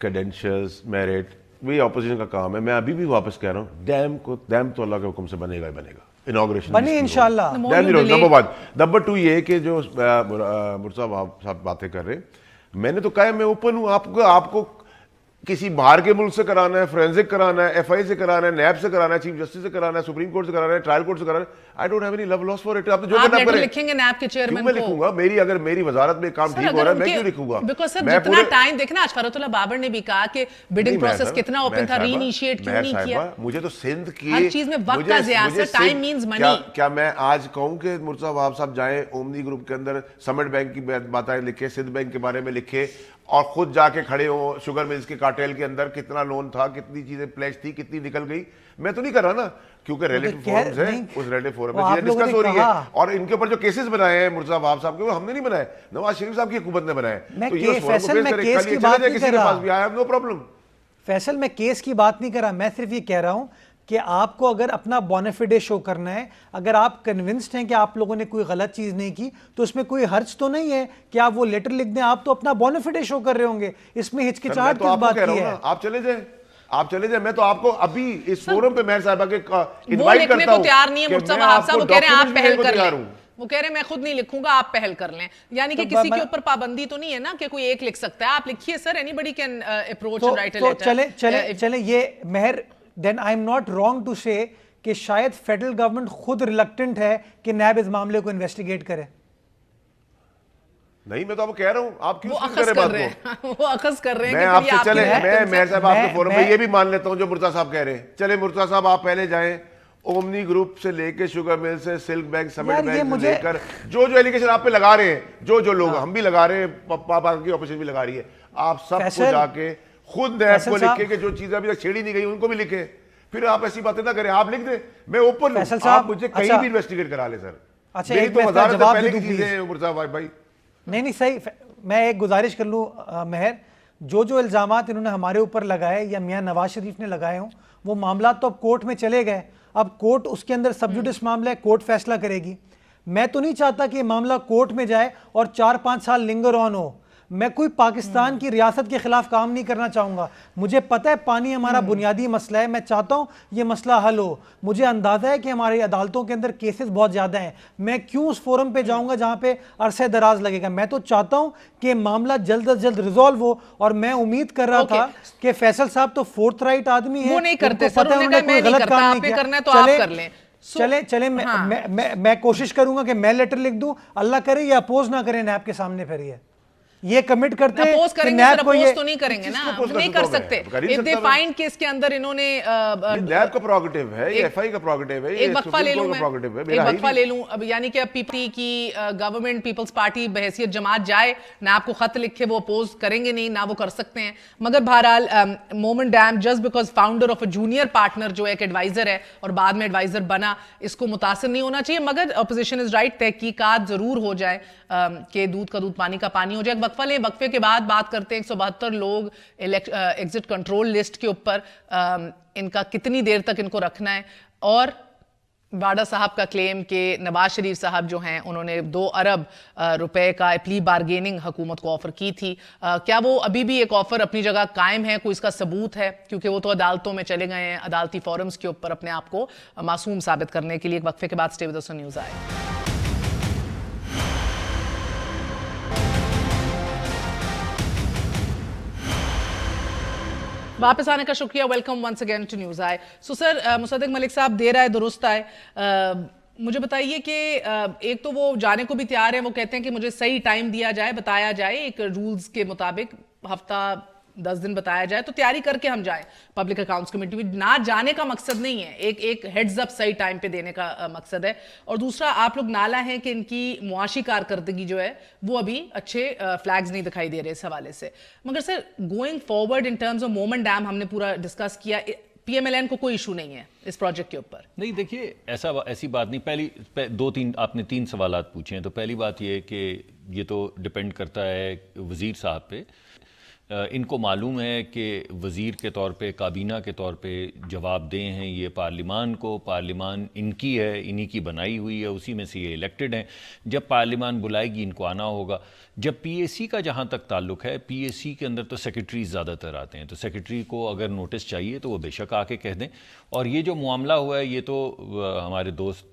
क्रेडेंशियल्स, मेरिट, वही ऑपोजिशन का काम है। मैं अभी भी वापस कह रहा हूँ डैम तो अल्लाह के हुक्म से बनेगा ही बनेगा। इनॉग्रेशन बने इंशाल्लाह। नंबर 1। नंबर 2 ये कि जो मुर्तज़ा साहब बातें कर रहे हैं, मैंने तो कहा है मैं ओपन हूँ। आपको किसी बाहर के मुल्क से कराना है, फोरेंसिक कराना है, एफआई से कराना है, नैब से कराना है, चीफ जस्टिस से कराना है, सुप्रीम कोर्ट से कराना है, ट्रायल कोर्ट से कराना है, I don't have any love loss for it. आप जो करना करें। लिखेंगे नैब के चेयरमैन को? मैं लिखूंगा। अगर मेरी वजारत में काम ठीक हो रहा है मैं क्यों लिखूंगा? बिकॉज़ सर जितना टाइम देखना, अशफाकतुल्लाह बाबर ने भी कहा कि बिडिंग प्रोसेस कितना ओपन था, रीइनिशिएट क्यों नहीं किया? मुझे तो सिंध की हर चीज में वक्त का Zia sir, time means money. क्या मैं आज कहूं कि मुर्तज़ा वहाब साहब जाएं ओमनी ग्रुप के अंदर समिट बैंक की बातें लिखे, सिंध बैंक के बारे में लिखे और खुद जाके खड़े हो शुगर मिल्स के कार्टेल के अंदर कितना लोन था, कितनी चीजें प्लेज थी, कितनी निकल गई? मैं तो नहीं कर रहा ना, क्योंकि रिलेटिव फोरम्स है, उस रिलेटिव फोरम में चीजें डिस्कस हो रही है। और इनके ऊपर जो केसेस बनाए हैं मुर्तज़ा वहाब साहब के, वो हमने नहीं बनाए, नवाज शरीफ साहब की हुकूमत ने बनाए। तो ये फैसल में केस की बात नहीं कर रहा। No problem. फैसल में केस की बात नहीं कर रहा, मैं सिर्फ ये कह रहा हूं कि आपको अगर अपना बोनाफिडे शो करना है, अगर आप कन्विंस्ड हैं कि आप लोगों ने कोई गलत चीज़ नहीं की, तो उसमें कोई हर्ज तो नहीं है कि आप वो लेटर लिख दें। आप तो अपना बोनाफिडे शो कर रहे होंगे, इसमें हिचकिचाहट किस बात की है? आप चले जाए। मैं तो आपको अभी इस फोरम पे मेहर साहिबा के इनवाइट करता हूं। तैयार नहीं है मुर्तज़ा वहाब साहब, वो कह रहे हैं आप पहल कर लें। वो कह रहे हैं मैं खुद नहीं लिखूंगा, आप पहल कर लें। यानी कि किसी के ऊपर पाबंदी तो नहीं है ना कि कोई एक लिख सकता है। आप लिखिए sir, anybody can approach and write a letter. चले ये Mehar, then I am not wrong to say कि शायद फेडरल गवर्नमेंट खुद रिलक्टेंट है कि नैब इस मामले को इन्वेस्टिगेट करे। नहीं, मैं तो आपको कह रहा हूं, आप क्यों वो अखज़ कर रहे हैं? वो अखज़ कर रहे हैं। मैं आपसे चले, मैं मेहर साहब आपके फोरम में ये भी मान लेता हूं जो मुर्तज़ा साहब कह रहे हैं। चले मुर्तज़ा साहब आप पहले जाएं, ओमनी ग्रुप से लेके शुगर मिल से सिल्क बैंक, समिट बैंक से लेकर जो एलिगेशन आप पे लगा रहे हैं, जो लोग हम भी लगा रहे हैं, पापा की ऑपोजिशन भी लगा रही है, आप सबको जाके खुद नैब को लिखे कि जो चीजें अभी तक छेड़ी नहीं गई उनको भी लिखे। फिर आप ऐसी बातें ना करें, आप लिख दें, मैं ओपन हूं, आप मुझे कहीं भी इन्वेस्टिगेट करा ले सर। अच्छा, मेरी तो वज़ारत पहले की चीजें हैं मुर्तज़ा भाई। नहीं सही, मैं एक गुजारिश कर लूँ मेहर, जो इल्ज़ामात इन्होंने हमारे ऊपर लगाए या मियाँ नवाज शरीफ ने लगाए हों, वो मामला तो अब कोर्ट में चले गए। अब कोर्ट उसके अंदर सबजुडिस मामला है, कोर्ट फैसला करेगी। मैं तो नहीं चाहता कि मामला कोर्ट में जाए और 4-5 साल लिंगर ऑन हो। मैं कोई पाकिस्तान की रियासत के खिलाफ काम नहीं करना चाहूँगा। मुझे पता है पानी हमारा बुनियादी मसला है, मैं चाहता हूँ ये मसला हल हो। मुझे अंदाज़ा है कि हमारी अदालतों के अंदर केसेस बहुत ज़्यादा हैं। मैं क्यों उस फोरम पे जाऊँगा जहाँ पे अरसे दराज लगेगा? मैं तो चाहता हूँ कि मामला जल्द अज जल्द रिजॉल्व हो। और मैं उम्मीद कर रहा था कि फैसल साहब तो फोर्थ राइट आदमी है, वो नहीं करते सर, उन्होंने कोई गलत काम नहीं किया। चले मैं कोशिश करूंगा कि मैं लेटर लिख दूं, अल्लाह करे ये अपोज ना करें नैब के सामने। फिर ये कमिट करते हैं अपोज करेंगे सर, अपोज तो नहीं करेंगे ना, नहीं कर सकते। इफ दे फाइंड कि इसके अंदर इन्होंने नैब का प्रोगेटिव है, ये एफआई का प्रोगेटिव है, एक वक्फा ले लूं मैं, एक वक्फा ले लूं अब। यानी कि अब पीपी की गवर्नमेंट पीपल्स पार्टी बहैसियत जमात जाए, नैब को खत लिखे, वो अपोज करेंगे नहीं ना, वो कर सकते हैं। मगर बहरहाल moment dam just because founder of a junior partner जो एक एडवाइजर है और बाद में एडवाइजर बना, इसको मुतासिर नहीं होना चाहिए। मगर अपोजिशन इज राइट, तहकीकात जरूर हो जाए कि दूध का दूध पानी का पानी हो जाए। वक्फा लें, वक्फे के बाद बात करते हैं 172 लोग एग्जिट कंट्रोल लिस्ट के ऊपर, इनका कितनी देर तक इनको रखना है। और वाडा साहब का क्लेम कि नवाज शरीफ साहब जो हैं उन्होंने 2 अरब रुपए का प्ली बार्गेनिंग हुकूमत को ऑफर की थी। क्या वो अभी भी एक ऑफर अपनी जगह कायम है? कोई इसका सबूत है? क्योंकि वो तो अदालतों में चले गए हैं, अदालती फोरम्स के ऊपर अपने आप को मासूम साबित करने के लिए। एक वक्फे के बाद stay with us on News I. वापस आने का शुक्रिया, welcome once again to news I. So sir, Musaddiq Malik साहब देर आए दुरुस्त आए। मुझे बताइए कि एक तो वो जाने को भी तैयार है, वो कहते हैं कि मुझे सही टाइम दिया जाए, बताया जाए एक रूल्स के मुताबिक, हफ्ता 10 दिन बताया जाए तो तैयारी करके हम जाएं पब्लिक अकाउंट्स कमेटी में। ना जाने का मकसद नहीं है, एक हेड्स अप सही टाइम पे देने का मकसद है। और दूसरा, आप लोग नाला हैं कि इनकी मुआशी कारकर्दगी जो है वो अभी अच्छे फ्लैग्स नहीं दिखाई दे रहे इस हवाले से। मगर sir, going forward in terms of Mohmand dam हमने पूरा डिस्कस किया, पीएमएलएन को कोई इशू नहीं है इस प्रोजेक्ट के ऊपर? नहीं, देखिए ऐसी बात नहीं। आपने तीन सवालात पूछे हैं। तो पहली बात ये है कि ये तो डिपेंड करता है वज़ीर साहब पे। इनको मालूम है कि वज़ीर के तौर पे, काबीना के तौर पे जवाबदेह हैं ये पार्लिमान को। पार्लिमान इनकी है, इन्हीं की बनाई हुई है, उसी में से ये इलेक्टेड हैं। जब पार्लिमान बुलाएगी इनको आना होगा। जब पीएसी का जहाँ तक ताल्लुक है, पीएसी के अंदर तो सेक्रेटरीज ज़्यादातर आते हैं, तो सेक्रेटरी को अगर नोटिस चाहिए तो वो बेशक आके कह दें। और ये जो मामला हुआ है ये तो हमारे दोस्त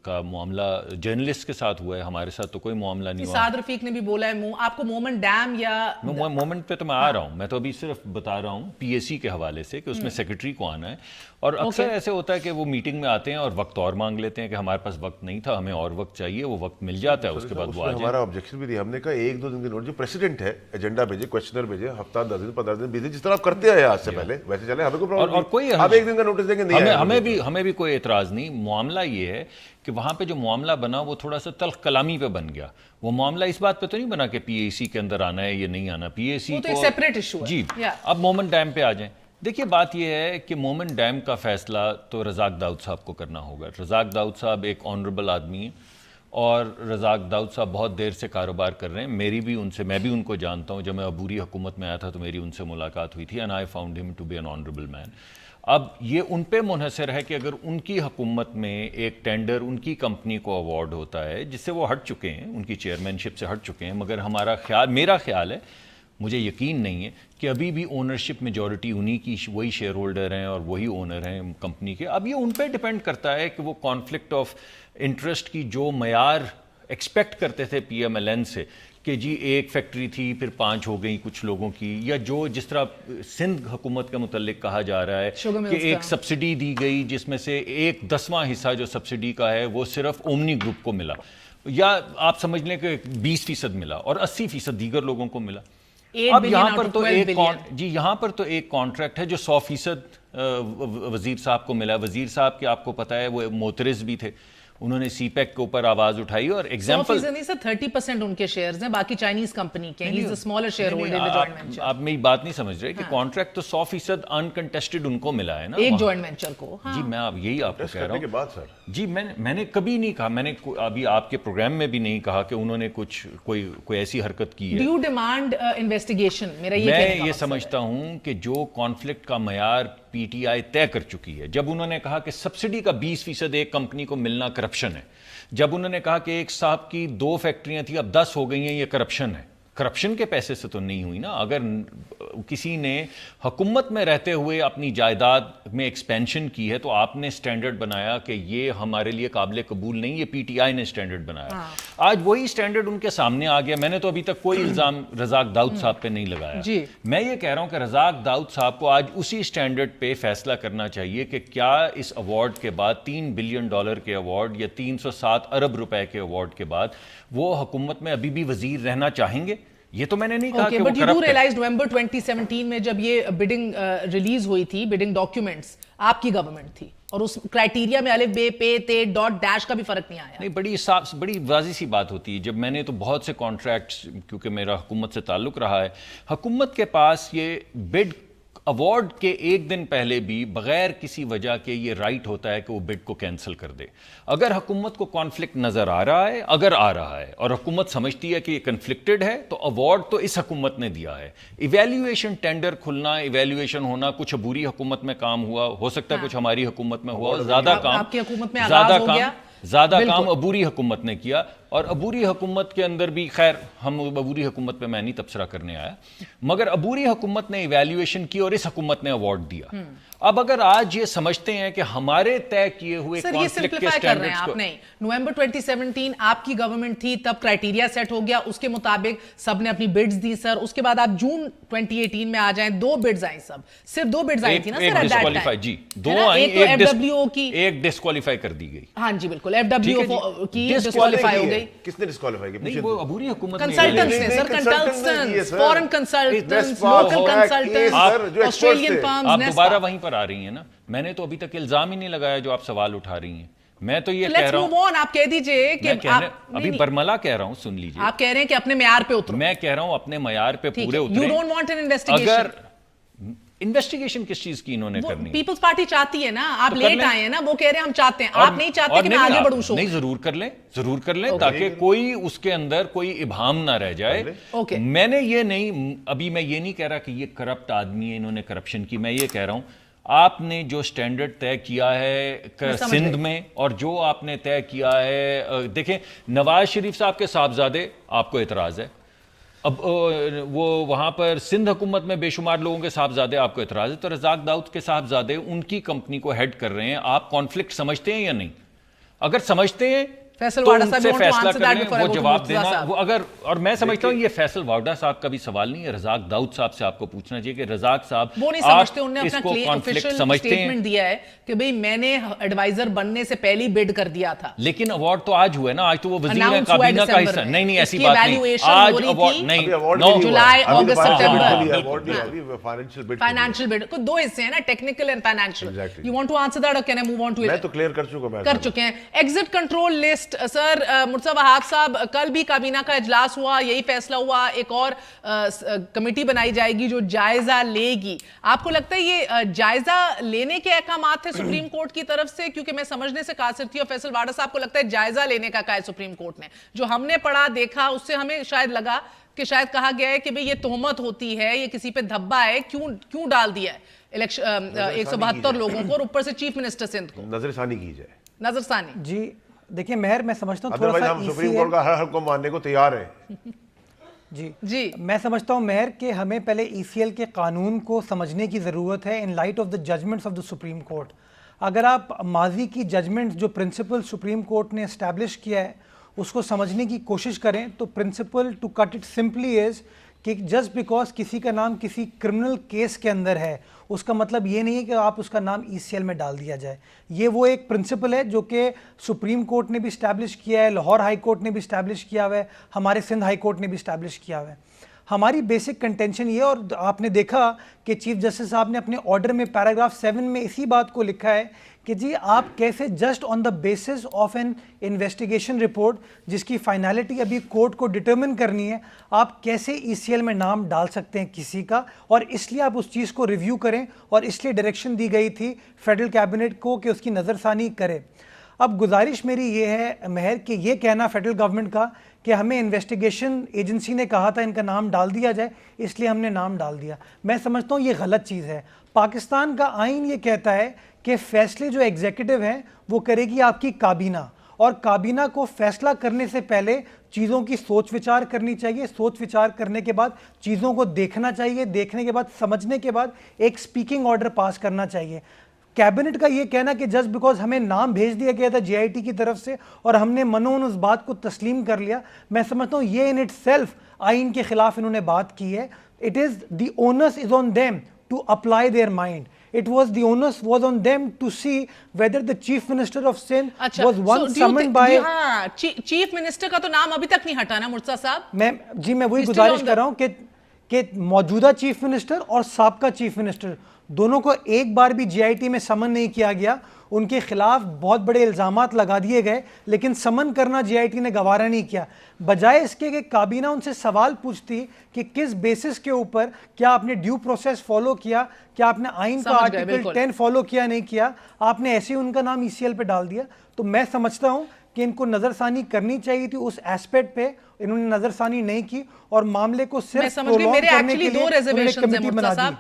का मामला जर्नलिस्ट के साथ हुआ है, हमारे साथ तो कोई मामला नहीं हुआ। साद रफीक ने भी बोला है आपको मोमन डैम या मोमेंट पे तो मैं आ रहा हूँ, मैं तो अभी सिर्फ बता रहा हूँ पीएसी के हवाले से कि उसमें सेक्रेटरी को आना है। और अक्सर ऐसे होता है कि वो मीटिंग में आते हैं और वक्त और मांग लेते हैं कि हमारे पास वक्त नहीं था, हमें और वक्त चाहिए, वो वक्त मिल जाता है, उसके बाद वो आ जाए। हमारा ऑब्जेक्शन भी दिया हमने कहा 1-2 दिन की नोट, जो प्रेसिडेंट है एजेंडा भेजे, क्वेश्चनर भेजे, हफ्ता 10 दिन 15 दिन 20 दिन, जिस तरह आप करते आए आज से पहले वैसे चले, हमें कोई प्रॉब्लम और कोई आप 1 दिन का नोटिस देंगे नहीं, हमें भी कोई एतराज़ नहीं। मामला ये है कि वहाँ पे जो मामला बना वो थोड़ा सा तल्ख कलामी पे बन गया। वो मामला इस बात पे तो नहीं बना कि पीएसी के अंदर आना है या नहीं आना। पीएसी तो सेपरेट इशू है जी। अब मोमन डैम पे आ जाएं। देखिए, बात यह है कि मोमन डैम का फैसला तो रज़ाक दाऊद साहब को करना होगा। रज़ाक दाऊद साहब एक ऑनरेबल आदमी हैं और रज़ाक दाऊद साहब बहुत देर से कारोबार कर रहे हैं। मैं भी उनको जानता हूँ। जब मैं अबूरी हुकूमत में आया था तो मेरी उनसे मुलाकात हुई थी, and I found him to be an honourable man. अब ये उन पे मुनहसर है कि अगर उनकी हुकूमत में एक टेंडर उनकी कंपनी को अवार्ड होता है, जिससे वो हट चुके हैं, उनकी चेयरमैनशिप से हट चुके हैं, मगर मेरा ख्याल है, मुझे यकीन नहीं है कि अभी भी ओनरशिप मेजॉरिटी उन्हीं की, वही शेयर होल्डर हैं और वही ओनर हैं कंपनी के। अब ये उन पे डिपेंड करता है कि वो कॉन्फ्लिक्ट ऑफ इंटरेस्ट की जो मयार एक्सपेक्ट करते थे पीएमएलएन से कि जी एक फैक्ट्री थी फिर 5 हो गई कुछ लोगों की, या जो जिस तरह सिंध हुकूमत के मुतल्लिक कहा जा रहा है कि एक सब्सिडी दी गई जिसमें से 1/10वां हिस्सा जो सब्सिडी का है वो सिर्फ ओमनी ग्रुप को मिला, या आप समझ लें कि 20% मिला और 80% दीगर लोगों को मिला। अब यहाँ पर तो एक कॉन्ट्रैक्ट है जो 100% वजीर साहब को मिला। वजीर साहब के आपको पता है वो मोतरिज भी थे, उन्होंने सीपैक के ऊपर आवाज उठाई। और एग्जांपल 30% उनके शेयर्स हैं, बाकी चाइनीज कंपनी के हैं। He is the smaller share holder in the joint venture. आप मेरी बात नहीं समझ रहे कि कॉन्ट्रैक्ट तो 100% अनकंटेस्टेड उनको मिला है ना, एक जॉइंट वेंचर को। जी, मैं यही आपको कह रहा हूं जी। मैंने कभी नहीं कहा, मैंने अभी आपके प्रोग्राम में भी नहीं कहा कि उन्होंने कोई ऐसी हरकत की है। Do you demand investigation? मैं ये समझता हूं कि जो कॉन्फ्लिक्ट का मयार पीटीआई तय कर चुकी है, जब उन्होंने कहा कि सब्सिडी का 20% एक कंपनी को मिलना करप्शन है, जब उन्होंने कहा कि एक साहब की 2 फैक्ट्रियां थी अब 10 हो गई हैं, ये करप्शन है। करप्शन के पैसे से तो नहीं हुई ना। अगर किसी ने हुकूमत में रहते हुए अपनी जायदाद में एक्सपेंशन की है तो आपने स्टैंडर्ड बनाया कि ये हमारे लिए काबिल कबूल नहीं, ये पीटीआई ने स्टैंडर्ड बनाया। आज वही स्टैंडर्ड उनके सामने आ गया। मैंने तो अभी तक कोई इल्ज़ाम रज़ाक दाऊद साहब पे नहीं लगाया। मैं ये कह रहा हूं कि रज़ाक दाऊद साहब को आज उसी स्टैंडर्ड पे फैसला करना चाहिए कि क्या इस अवार्ड के बाद, $3 बिलियन के अवार्ड या 307 अरब रुपए के अवार्ड के बाद, वो हुकूमत में अभी भी वजीर रहना चाहेंगे। ये तो मैंने नहीं कहा कि बट यू डू रियलाइज नवंबर 2017 में जब ये बिडिंग रिलीज हुई थी, बिडिंग डॉक्यूमेंट्स आपकी गवर्नमेंट थी और उस क्राइटेरिया में अलिफ बे पे ते डॉट डैश का भी फर्क नहीं आया। नहीं, बड़ी वाज़ी सी बात होती है। जब मैंने तो बहुत से कॉन्ट्रैक्ट्स, क्योंकि मेरा हुकूमत से ताल्लुक रहा है, हुकूमत के पास ये बिड अवार्ड के एक दिन पहले भी बगैर किसी वजह के ये राइट होता है कि वो बिड को कैंसिल कर दे। अगर हुकूमत को कॉन्फ्लिक्ट नजर आ रहा है, अगर आ रहा है और हुकूमत समझती है कि ये कन्फ्लिक्टेड है, तो अवार्ड तो इस हुकूमत ने दिया है। इवैल्यूएशन, टेंडर खुलना, इवैल्यूएशन होना, कुछ अबूरी हुकूमत में काम हुआ, हो सकता है कुछ हमारी हुकूमत में हुआ, ज्यादा काम अबूरी हुकूमत ने किया। اور عبوری حکومت کے اندر بھی، خیر ہم عبوری حکومت پہ میں نہیں تبصرہ کرنے آیا، مگر عبوری حکومت نے ایویلیویشن کی اور اس حکومت نے ایوارڈ دیا. اب اگر آج یہ سمجھتے ہیں کہ ہمارے طے کیے ہوئے سر یہ کانفلکٹ کے سمپلیفائی کر رہے ہیں سٹینڈرڈز آپ کو، نے. نومبر 2017 آپ کی گورنمنٹ تھی، تب کرائٹیریا سیٹ ہو گیا، اس کے مطابق سب نے اپنی بڈز دی سر. اس کے بعد آپ جون 2018 میں آ جائیں، 2 بڈز آئیں، صرف 2 بڈز آئی تھی نا سر. ڈسکوالیفائی، جی 2 آئیں، ایک تو ایف ڈبلیو کی، ایک ڈسکوالیفائی کر دی گئی. ہاں جی بالکل، ایف ڈبلیو کی Disqualify ڈسکوالیفائی ہو گئی. کس نے ڈسکوالیفائی کی؟ نہیں، وہ عبوری حکومت نے کنسلٹنٹس نے sir, consultants, foreign consultants, local consultants, Australian firms. آپ دوبارہ وہیں پر آ رہی ہیں نا. میں نے تو ابھی تک الزام ہی نہیں لگایا جو آپ سوال اٹھا رہی ہیں. میں تو یہ کہہ رہا ہوں، آپ کہہ دیجئے کہ ابھی برملا کہہ رہا ہوں، سن لیجئے. آپ کہہ رہے ہیں کہ اپنے معیار پہ اترو. میں کہہ رہا ہوں اپنے معیار پہ پورے اتریں. You don't want an investigation. اگر انویسٹیگیشن کس چیز کی انہوں نے کرنی ہے؟ پیپلز پارٹی چاہتی ہے نا، آپ لیٹ آئے ہیں نا، وہ کہہ رہے ہیں ہم چاہتے ہیں، آپ نہیں چاہتے کہ میں آگے بڑھوں شو. نہیں، ضرور کر لیں، ضرور کر لیں، تاکہ کوئی اس کے اندر کوئی ابہام نہ رہ جائے. میں نے یہ نہیں، ابھی میں یہ نہیں کہہ رہا کہ یہ کرپٹ آدمی ہے، انہوں نے کرپشن کی. میں یہ کہہ رہا ہوں آپ نے جو سٹینڈرڈ طے کیا ہے سندھ میں، اور جو آپ نے طے کیا ہے، دیکھیں نواز شریف صاحب کے صاحبزادے آپ کو اعتراض ہے، اب وہ وہاں پر سندھ حکومت میں بے شمار لوگوں کے صاحبزادے آپ کو اعتراض ہے، تو رزاق داؤد کے صاحبزادے ان کی کمپنی کو ہیڈ کر رہے ہیں. آپ کانفلکٹ سمجھتے ہیں یا نہیں؟ اگر سمجھتے ہیں فیصل تو واڈا ان صاحب سے want to فیصلہ answer کر that لیں، before I وہ go to جواب Murtaza دینا. صاحب. وہ اگر، اور میں سمجھتا ہوں یہ فیصل واڈا صاحب کا بھی سوال نہیں ہے، رزاق داؤد صاحب سے آپ کو پوچھنا چاہیے کہ رزاق صاحب وہ نہیں آپ سمجھتے. انہوں نے اس اپنا کو کانفلکٹ آفیشیل سمجھتے ہیں؟ سٹیٹمنٹ دیا ہے کہ بھئی میں نے ایڈوائزر بننے سے پہلی بڈ کر دیا تھا. لیکن ایوارڈ تو آج ہوا ہے نا، آج تو وہ وزیر Announce ہوا ہے کابینہ کا دسمبر حصہ. میں. نہیں نہیں، ایسی اس کی بات نہیں. evaluation آج ہو رہی ایوارڈ تھی. نہیں، جولائی اگست فائنینشیل فائنینشیل بڈ کو 2 حصے ہیں نا، technical and financial. You want to answer that اور can I move on to it? میں تو کلیئر کر چکا ہیں. Exit control list sir, Murtaza Wahab صاحب کل بھی کابینہ کا اجلاس ہوا، یہی فیصلہ ہوا، ایک اور کمیٹی بنائی جائے گی جو جائزہ لے گی. آپ کو لگتا ہے یہ جائزہ لینے کے احکامات تھے سپریم کورٹ کی طرف سے؟ کیونکہ میں سمجھنے سے قاصر تھی. اور فیصل واڈا صاحب کو لگتا ہے جائزہ لینے کا کہا ہے سپریم کورٹ نے؟ جو ہم نے پڑھا دیکھا اس سے ہمیں شاید لگا کہ شاید کہا گیا ہے کہ بھئی یہ تہمت ہوتی ہے، یہ کسی پہ دھبا ہے، کیوں ڈال دیا ہے 172 لوگوں کو، اور اوپر سے چیف منسٹر سندھ کو نظر ثانی کی جائے. نظر ثانی. جی دیکھیں مہر، میں سمجھتا ہوں تھوڑا سا ہم سپریم کورٹ کا ہر حکم ماننے کو تیار ہیں. جی میں سمجھتا ہوں مہر کہ ہمیں پہلے ای سی ایل کے قانون کو سمجھنے کی ضرورت ہے in light of the judgments of the supreme court. اگر آپ ماضی کی ججمنٹ جو پرنسپل سپریم کورٹ نے اسٹیبلش کیا ہے اس کو سمجھنے کی کوشش کریں تو principle to cut it simply is کہ جسٹ بیکاز کسی کا نام کسی کرمنل کیس کے اندر ہے اس کا مطلب یہ نہیں ہے کہ آپ اس کا نام ای سی ایل میں ڈال دیا جائے. یہ وہ ایک پرنسپل ہے جو کہ سپریم کورٹ نے بھی اسٹیبلش کیا ہے، لاہور ہائی کورٹ نے بھی اسٹیبلش کیا ہوا ہے، ہمارے سندھ ہائی کورٹ نے بھی اسٹیبلش کیا ہوا ہے. ہماری بیسک کنٹینشن یہ، اور آپ نے دیکھا کہ چیف جسٹس صاحب نے اپنے آرڈر میں پیراگراف 7 میں اسی بات کو لکھا ہے کہ جی آپ کیسے just on the basis of an investigation report جس کی فائنالٹی ابھی کورٹ کو ڈٹرمن کرنی ہے، آپ کیسے ای سی ایل میں نام ڈال سکتے ہیں کسی کا. اور اس لیے آپ اس چیز کو ریویو کریں، اور اس لیے ڈائریکشن دی گئی تھی فیڈرل کیبنٹ کو کہ اس کی نظر ثانی کرے. اب گزارش میری یہ ہے مہر کہ یہ کہنا فیڈرل گورنمنٹ کا کہ ہمیں انویسٹیگیشن ایجنسی نے کہا تھا ان کا نام ڈال دیا جائے اس لیے ہم نے نام ڈال دیا، میں سمجھتا ہوں یہ غلط چیز ہے. پاکستان کا آئین یہ کہتا ہے کہ فیصلے جو ایگزیکٹو ہیں وہ کرے گی آپ کی کابینہ، اور کابینہ کو فیصلہ کرنے سے پہلے چیزوں کی سوچ وچار کرنی چاہیے، سوچ وچار کرنے کے بعد چیزوں کو دیکھنا چاہیے، دیکھنے کے بعد سمجھنے کے بعد ایک سپیکنگ آرڈر پاس کرنا چاہیے. کیبنٹ کا یہ کہنا کہ جسٹ بیکاز ہمیں نام بھیج دیا گیا تھا جے آئی ٹی کی طرف سے اور ہم نے منون اس بات کو تسلیم کر لیا، میں سمجھتا ہوں یہ ان اٹ سیلف آئین کے خلاف انہوں نے بات کی ہے. It is the onus is on them to apply their mind. It was the onus was on them to see whether the chief minister of Sindh was once summoned by. Chief minister کا تو نام ابھی تک نہیں ہٹا نا مرتضیٰ صاحب. میں وہی گزارش کر رہا ہوں کہ موجودہ چیف منسٹر اور سابقہ چیف منسٹر دونوں کو ایک بار بھی جے آئی ٹی میں سمن نہیں کیا گیا. ان کے خلاف بہت بڑے الزامات لگا دیے گئے لیکن سمن کرنا جے آئی ٹی نے گوارا نہیں کیا. بجائے اس کے کہ کابینہ ان سے سوال پوچھتی کہ کس بیسس کے اوپر کیا آپ نے ڈیو پروسیس فالو کیا، کیا آپ نے آئین کا آرٹیکل 10 فالو کیا نہیں کیا، آپ نے ایسے ان کا نام ای سی ایل پہ ڈال دیا. تو میں سمجھتا ہوں کہ ان کو نظر ثانی کرنی چاہیے تھی اس ایسپیکٹ پہ، انہوں نے نظر ثانی نہیں کی اور معاملے کو صرف میرے ایکچولی 2 ریزرویشنز ہیں مرتضیٰ صاحب.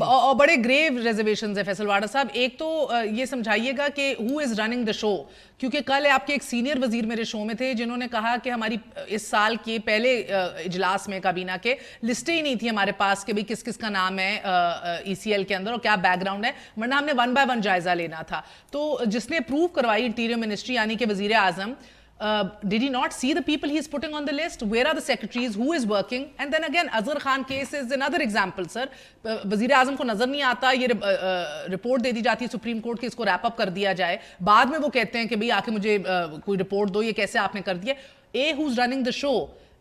اور بڑے گریو ریزرویشنز ہیں فیصل واڈا صاحب. ایک تو یہ سمجھائیے گا کہ ہو از رننگ دا شو, کیونکہ کل آپ کے ایک سینئر وزیر میرے شو میں تھے جنہوں نے کہا کہ ہماری اس سال کے پہلے اجلاس میں کابینہ کے لسٹیں ہی نہیں تھی ہمارے پاس کہ بھئی کس کس کا نام ہے ای سی ایل کے اندر اور کیا بیک گراؤنڈ ہے, ورنہ ہم نے 1 by 1 جائزہ لینا تھا. تو جس نے اپروو کروائی انٹیریئر منسٹری یعنی کہ وزیر اعظم, did he not see the people he is putting on the list? Where are the secretaries? Who is working? And then again, Azhar Khan case is another example, sir. وزیر اعظم کو نظر نہیں آتا, یہ report دے دی جاتی ہے سپریم کورٹ کی, اس کو ریپ اپ کر دیا جائے, بعد میں وہ کہتے ہیں کہ بھئی آ کے مجھے کوئی رپورٹ دو, یہ کیسے آپ نے کر دیا. A, who's running the show?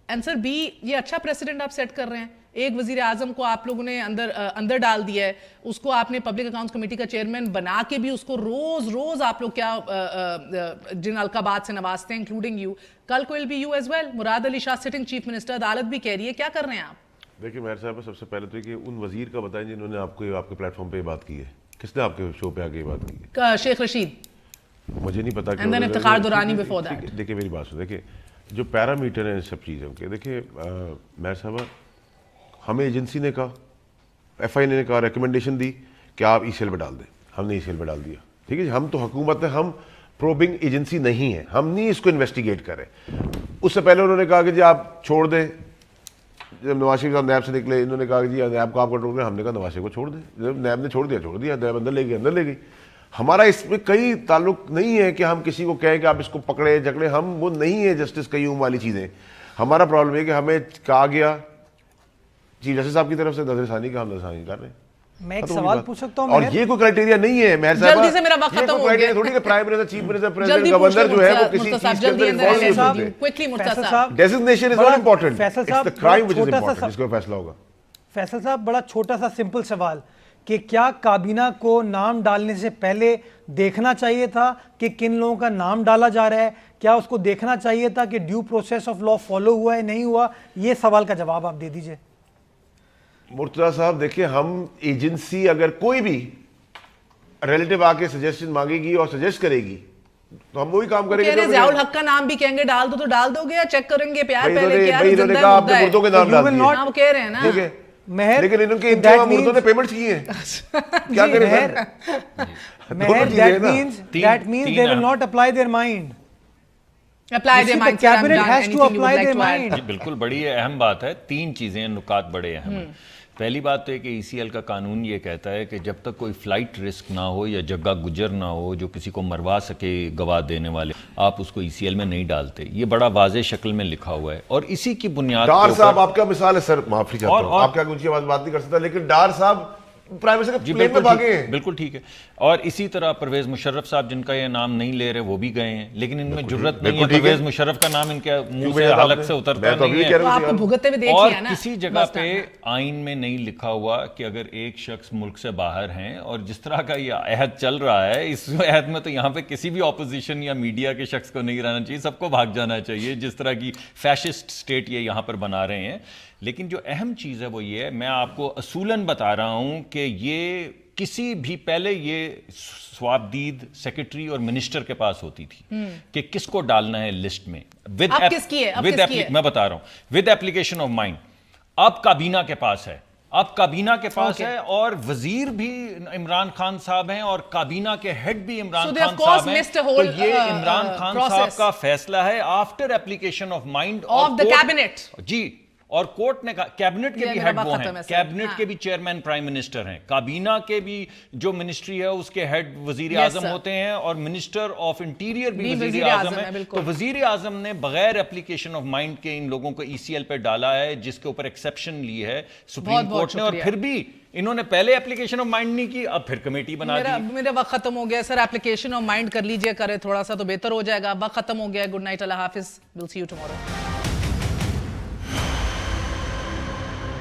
And sir, B, یہ اچھا پریسیڈنٹ آپ سیٹ کر رہے ہیں. ایک وزیر اعظم کو آپ لوگوں نے اندر ڈال دیا ہے, اس کو آپ نے پبلک اکاؤنٹس کمیٹی کا چیئرمین بنا کے بھی اس کو روز آپ لوگ کیا جن القابات سے نوازتے ہیں, انکلوڈنگ یو. کل کو will be you as well. Murad Ali Shah sitting chief minister, عدالت بھی کہہ رہی ہے, کیا کر رہے ہیں آپ؟ دیکھیے مہر صاحب, سب سے پہلے تو کہ ان وزیر کا بتائیں جنہوں نے آپ کے پلیٹ فارم پہ یہ بات کی ہے. کس نے آپ کے شو پہ آ کے یہ بات کی ہے؟ شیخ رشید. مجھے نہیں پتا. And then Iftikhar Durrani before that. دیکھیں میری بات سن, دیکھیں جو پیرامیٹر ہیں ان سب چیزوں کے, دیکھیں مہر صاحب ہمیں ایجنسی نے کہا, ایف آئی نے کہا, ریکمنڈیشن دی کہ آپ ای سی ایل پہ ڈال دیں, ہم نے ای سی ایل پہ ڈال دیا. ٹھیک ہے جی, ہم تو حکومت ہیں, ہم پروبنگ ایجنسی نہیں ہیں, ہم نہیں اس کو انویسٹیگیٹ کریں. اس سے پہلے انہوں نے کہا کہ جی آپ چھوڑ دیں, جب نواز شریف صاحب نیب سے نکلے انہوں نے کہا کہ جی نیب کو آپ کنٹرول کریں, ہم نے کہا نواز شریف کو چھوڑ دیں. جب نیب نے چھوڑ دیا, نیب اندر لے گئی. ہمارا اس میں کئی تعلق نہیں ہے کہ ہم کسی کو کہیں کہ آپ اس کو پکڑے جھگڑے, ہم وہ نہیں ہے جسٹس قیوم والی چیزیں. ہمارا پرابلم ہے کہ ہمیں کہا گیا چیف جسٹس صاحب کی طرف سے نظر ثانی کا, ہم نظر ثانی کر رہے ہیں. میں ایک سوال پوچھ سکتا ہوں, اور یہ کوئی کرائٹیریا نہیں ہے مہر صاحب, جلدی سے میرا وقت ختم ہو گیا. تھوڑی کہ prime minister, chief minister, president, governor جو ہے وہ کسی چیز کے اندر انوالو نہیں ہوتے. کوئکلی مرتضی فیصل صاحب. صاحب, designation is not important, Faisal it's صاحب, دی کرائم وچ از چھوٹا سا امپورٹنٹ جس کا فیصلہ ہوگا. فیصل صاحب بڑا چھوٹا سا سمپل سوال کہ کیا کابینہ کو نام ڈالنے سے پہلے دیکھنا چاہیے تھا کہ کن لوگوں کا نام ڈالا جا رہا ہے؟ کیا اس کو دیکھنا چاہیے تھا کہ due process of law follow ہوا ہے نہیں ہوا؟ یہ سوال کا جواب آپ دے دیجئے. مرتضی صاحب دیکھیں, ہم ایجنسی اگر کوئی بھی ریلیٹیو آ کے سجیشن مانگے گی اور سجیسٹ کرے گی تو ہم وہی کام کریں گے. ضیاء الحق کا نام بھی کہیں گے ڈال دو تو ڈال دو گے, یا چیک کریں گے پیار پہلے کیا انہوں نے کہا آپ نے مردوں کے نام ڈال دیے, وہ کہہ رہے ہیں نا. ٹھیک ہے, مہر, لیکن ان کے انتہا مردوں نے پیمنٹس کی ہیں, کیا کریں سر؟ مہر, that means they will not apply their mind. Apply their mind, sir, I'm Cabinet done. has to Anything you would apply like their to add? mind. جی بالکل, بڑی اہم بات ہے. 3 چیزیں نکات بڑے اہم ہیں. پہلی بات تو ہے کہ ای سی ایل کا قانون یہ کہتا ہے کہ جب تک کوئی فلائٹ رسک نہ ہو یا جگہ گجر نہ ہو جو کسی کو مروا سکے گواہ دینے والے, آپ اس کو ای سی ایل میں نہیں ڈالتے. یہ بڑا واضح شکل میں لکھا ہوا ہے, اور اسی کی بنیاد ڈار صاحب آپ کا مثال ہے سر, معافی چاہتا ہوں, آپ کیا اونچی آواز بات نہیں کر سکتا, لیکن ڈار صاحب پرائم منسٹر کے پلین میں بھاگے ہیں. بالکل ٹھیک ہے. اور اسی طرح پرویز مشرف صاحب جن کا یہ نام نہیں لے رہے وہ بھی گئے ہیں, لیکن ان میں جرت نہیں ہے پرویز مشرف کا نام ان کے منہ سے حلق سے اترتا نہیں ہے. آپ کو بھگتے ہوئے دیکھ اور لیا نا. کسی جگہ پہ آئین میں نہیں لکھا ہوا کہ اگر ایک شخص ملک سے باہر ہیں, اور جس طرح کا یہ عہد چل رہا ہے اس عہد میں تو یہاں پہ کسی بھی اپوزیشن یا میڈیا کے شخص کو نہیں رہنا چاہیے, سب کو بھاگ جانا چاہیے, جس طرح کی فیشسٹ سٹیٹ یہ یہاں پر بنا رہے ہیں. لیکن جو اہم چیز ہے وہ یہ ہے, میں آپ کو اصولاً بتا رہا ہوں کہ یہ کسی بھی پہلے یہ سوابدید سیکرٹری اور منسٹر کے پاس ہوتی تھی کہ کس کو ڈالنا ہے لسٹ میں. میں بتا رہا ہوں ود اپلیکیشن آف مائنڈ. اب کابینہ کے پاس ہے, اب کابینہ کے پاس ہے, اور وزیر بھی عمران خان صاحب ہیں اور کابینہ کے ہیڈ بھی عمران خان صاحب ہیں. تو یہ عمران خان صاحب کا فیصلہ ہے after application of mind of the cabinet. جی, اور کورٹ نے کہا کیبنٹ کے بھی ہیڈ وہ ہیں, کیبنٹ کے بھی چیئرمین پرائم منسٹر ہیں, کابینہ کے بھی جو منسٹری ہے اس کے ہیڈ وزیر اعظم ہوتے ہیں, اور منسٹر آف انٹیریئر بھی وزیر اعظم ہے. تو وزیر اعظم نے بغیر اپلیکیشن آف مائنڈ کے ان لوگوں کو ای سی ایل پہ ڈالا ہے, جس کے اوپر ایکسیپشن لی ہے سپریم کورٹ نے, اور پھر بھی انہوں نے پہلے اپلیکیشن آف مائنڈ نہیں کی, اب پھر کمیٹی بنا دی. میرا وقت ختم ہو گیا سر, اپلیکیشن آف مائنڈ کر لیجئے, کرے تھوڑا سا تو بہتر ہو جائے گا. وقت ختم ہو گیا. گڈ نائٹ, اللہ حافظ, we'll see you tomorrow.